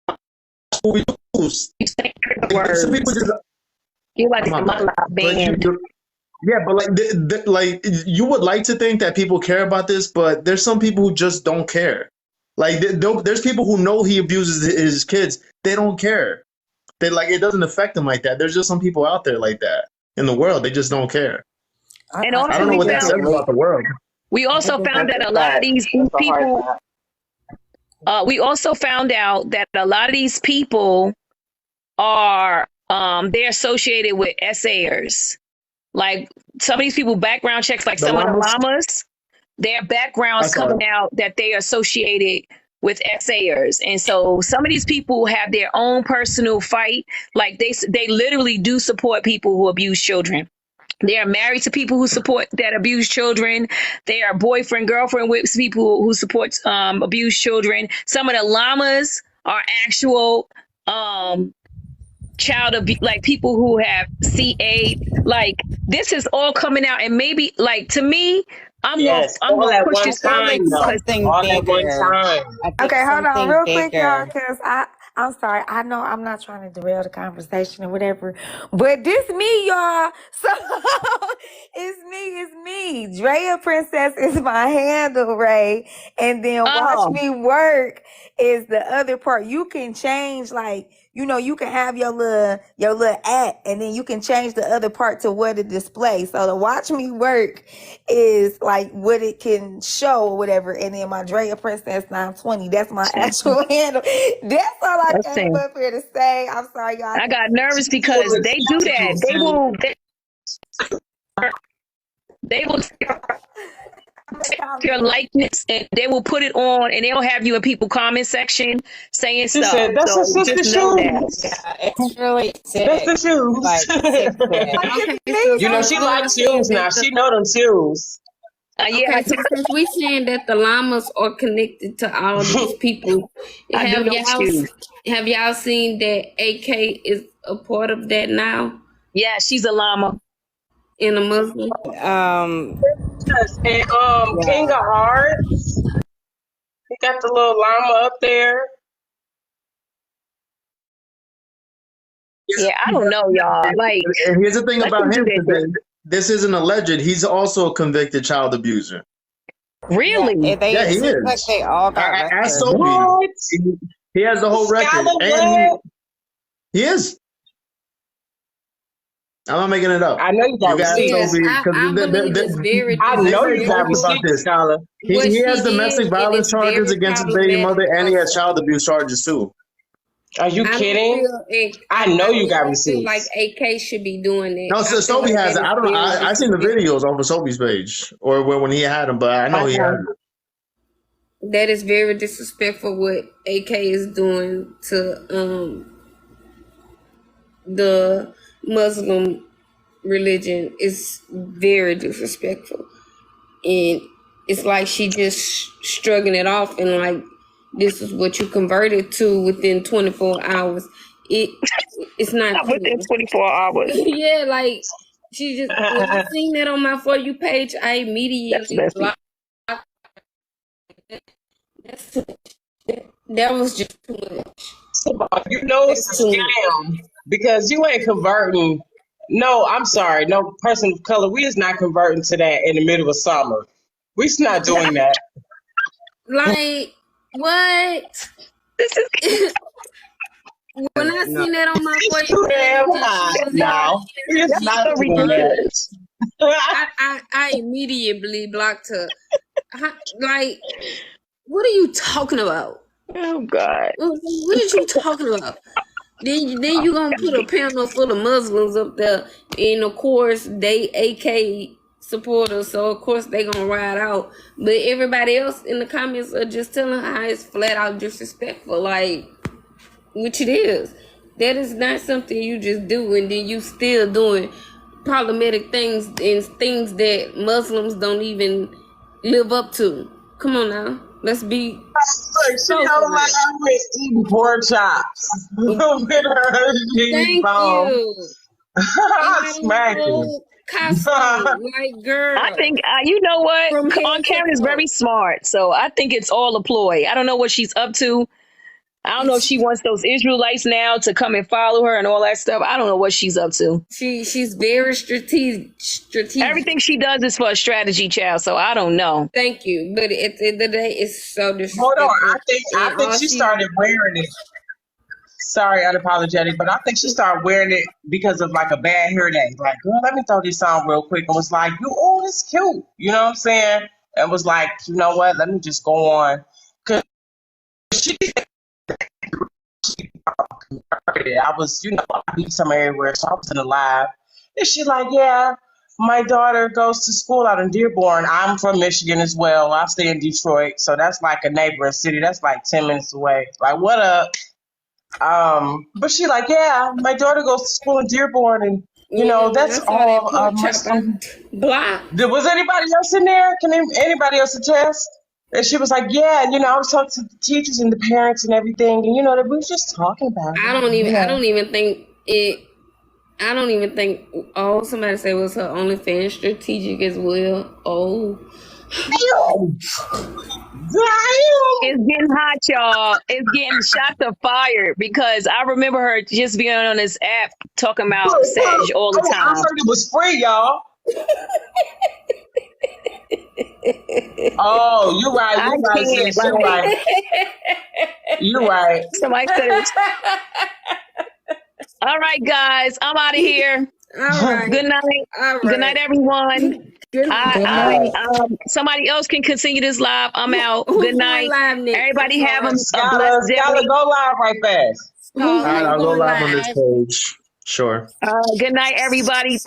watch movies. Some people just. You like to Yeah, but like you would like to think that people care about this, but there's some people who just don't care. Like there's people who know he abuses his kids. They don't care. They like it doesn't affect them like that. There's just some people out there like that in the world. They just don't care. And also I don't know what that says about the world. We also found that a lot of these people. We also found out that a lot of these people are they're associated with SAers. Like some of these people background checks, like some of the llamas, their backgrounds coming out that they are associated with SAers. And so some of these people have their own personal fight. Like they literally do support people who abuse children. They are married to people who support that abuse children. They are boyfriend, girlfriend with people who support abuse children. Some of the llamas are actual child abuse, like people who have CA. Like this is all coming out, and maybe like to me, I'm gonna push this something bigger. Okay, hold on real quick, y'all, because I'm sorry. I know I'm not trying to derail the conversation or whatever, but this me, y'all. So it's me. Drea Princess is my handle, Ray. And then Watch Me Work is the other part. You can change, like, you know, you can have your little app, and then you can change the other part to what it displays. So the Watch Me Work is like what it can show or whatever. And then my Drea Princess 920, that's my actual handle. That's all I came up here to say. I'm sorry, y'all. I got nervous because they do that. They will your likeness, and they will put it on, and they'll have you in people comment section saying she stuff. Said, that's so just know that. Yeah, it's really sick. That's the shoes. Like, you know, she likes shoes now. She know them shoes. Yeah. Okay, so since we saying that the llamas are connected to all these people, have y'all seen that AK is a part of that now? Yeah, she's a llama. In a Muslim. Yes, and King of Hearts, he got the little llama up there. Yeah, I don't know, y'all. Like, and here's the thing about him: this isn't alleged. He's also a convicted child abuser. Really? Yeah, he is. Like they all got Ask Sophie. He has the whole record, and he is. I'm not making it up. I know you got receipts. I know you got receipts, Scholar. He has domestic violence charges against his baby mother, and he has child abuse charges too. Are you kidding? I know you got receipts. Like AK should be doing it. No, so Sophie has it. I don't know. I seen the videos over Sophie's page, or when he had them, but I know he had them. That is very disrespectful what AK is doing to the Muslim religion. Is very disrespectful, and it's like she just shrugging it off and like this is what you converted to within 24 hours. It's not within 24 hours. Yeah, like she just when I seen that on my For You page, I immediately blocked. That was just too much. You know it's a scam because you ain't converting. No, I'm sorry. No person of color. We is not converting to that in the middle of summer. We're not doing that. Like, what? This is When I No. seen that on my For You Damn page, and hot she was now. We're in not so doing that. ridiculous. I immediately blocked her. Like, what are you talking about? Oh God. What are you talking about? Then you gonna put a panel full of Muslims up there, and of course they AK supporters, so of course they gonna ride out. But everybody else in the comments are just telling her how it's flat out disrespectful, like, which it is. That is not something you just do, and then you still doing problematic things and things that Muslims don't even live up to. Come on now, let's be Look, she so don't for like real. always eating pork chops with her jeans Thank on. you. And I got on a smack you. whole costume, like, I girl, think you know what? from On head to camera is toe. very smart, so I think it's all a ploy. I don't know what she's up to. I don't know if she wants those Israelites now to come and follow her and all that stuff. I don't know what she's up to. She's very strategic. Everything she does is for a strategy, child. So I don't know. Thank you, but at the end of the day, it's so Hold on, disrespectful. I And think all she started wearing it. Sorry, unapologetic, but I think she started wearing it because of like a bad hair day. Like, girl, let me throw this on real quick. And was like, oh, it's cute. You know what I'm saying? And was like, you know what? Let me just go on. Cause she I was, I beat some everywhere, so I was in the live. And she like, yeah, my daughter goes to school out in Dearborn. I'm from Michigan as well. I stay in Detroit, so that's like a neighboring city. That's like 10 minutes away. Like, what up? But she like, yeah, my daughter goes to school in Dearborn, and that's I saw that all pork chop. Muslim. Block. Was anybody else in there? Can anybody else attest? And she was like, yeah, I was talking to the teachers and the parents and everything, and that we was just talking about it. I don't even think it. I don't even think. Oh, somebody said it was her OnlyFans strategic as well. Oh. It's getting hot, y'all. It's getting shots of fire because I remember her just being on this app talking about Sag all the I time. heard it was free, y'all. Oh, you're right. Sis, you're right. You're right. Somebody said it was. All right, guys, I'm out of here. All right. Good night. All right. Good night, everyone. Good night. Somebody else can continue this live. I'm out. Who's Good night. going live next? Everybody have a blessed day. Gotta go live right fast. All right, I'll go live on this page. Sure. Good night, everybody.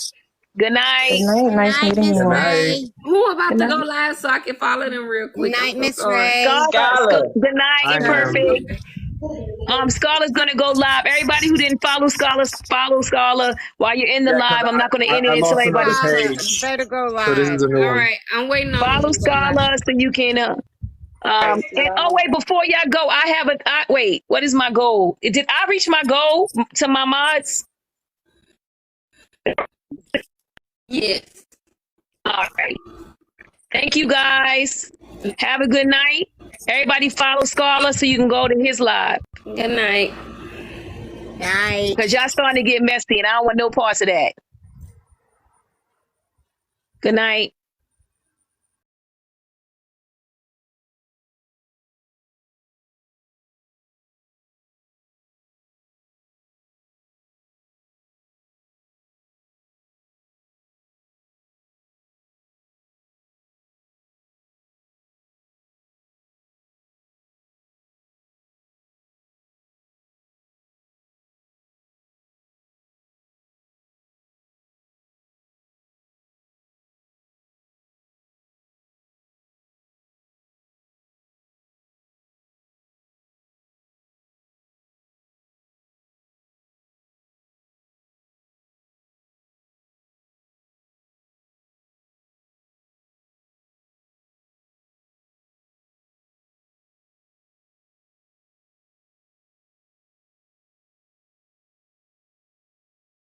Good night. Good night. Nice meeting you. Good night. Who about to go live so I can follow them real quick? Good night, I'm so Miss sorry. Ray. Scholar. Good night, I am. Imperfect. Scholar's gonna go live. Everybody who didn't follow Scholar, follow Scholar while you're in the Yeah, 'cause live. I'm not gonna end it I until lost another everybody page. Better go live. So this is a new All one. right, I'm waiting on follow you to go live. Scholar so you can. And wait, before y'all go, I have wait. What is my goal? Did I reach my goal to my mods? Yes. All right. Thank you guys. Have a good night. Everybody follow Scholar so you can go to his live. Good night. Night. Because y'all starting to get messy and I don't want no parts of that. Good night.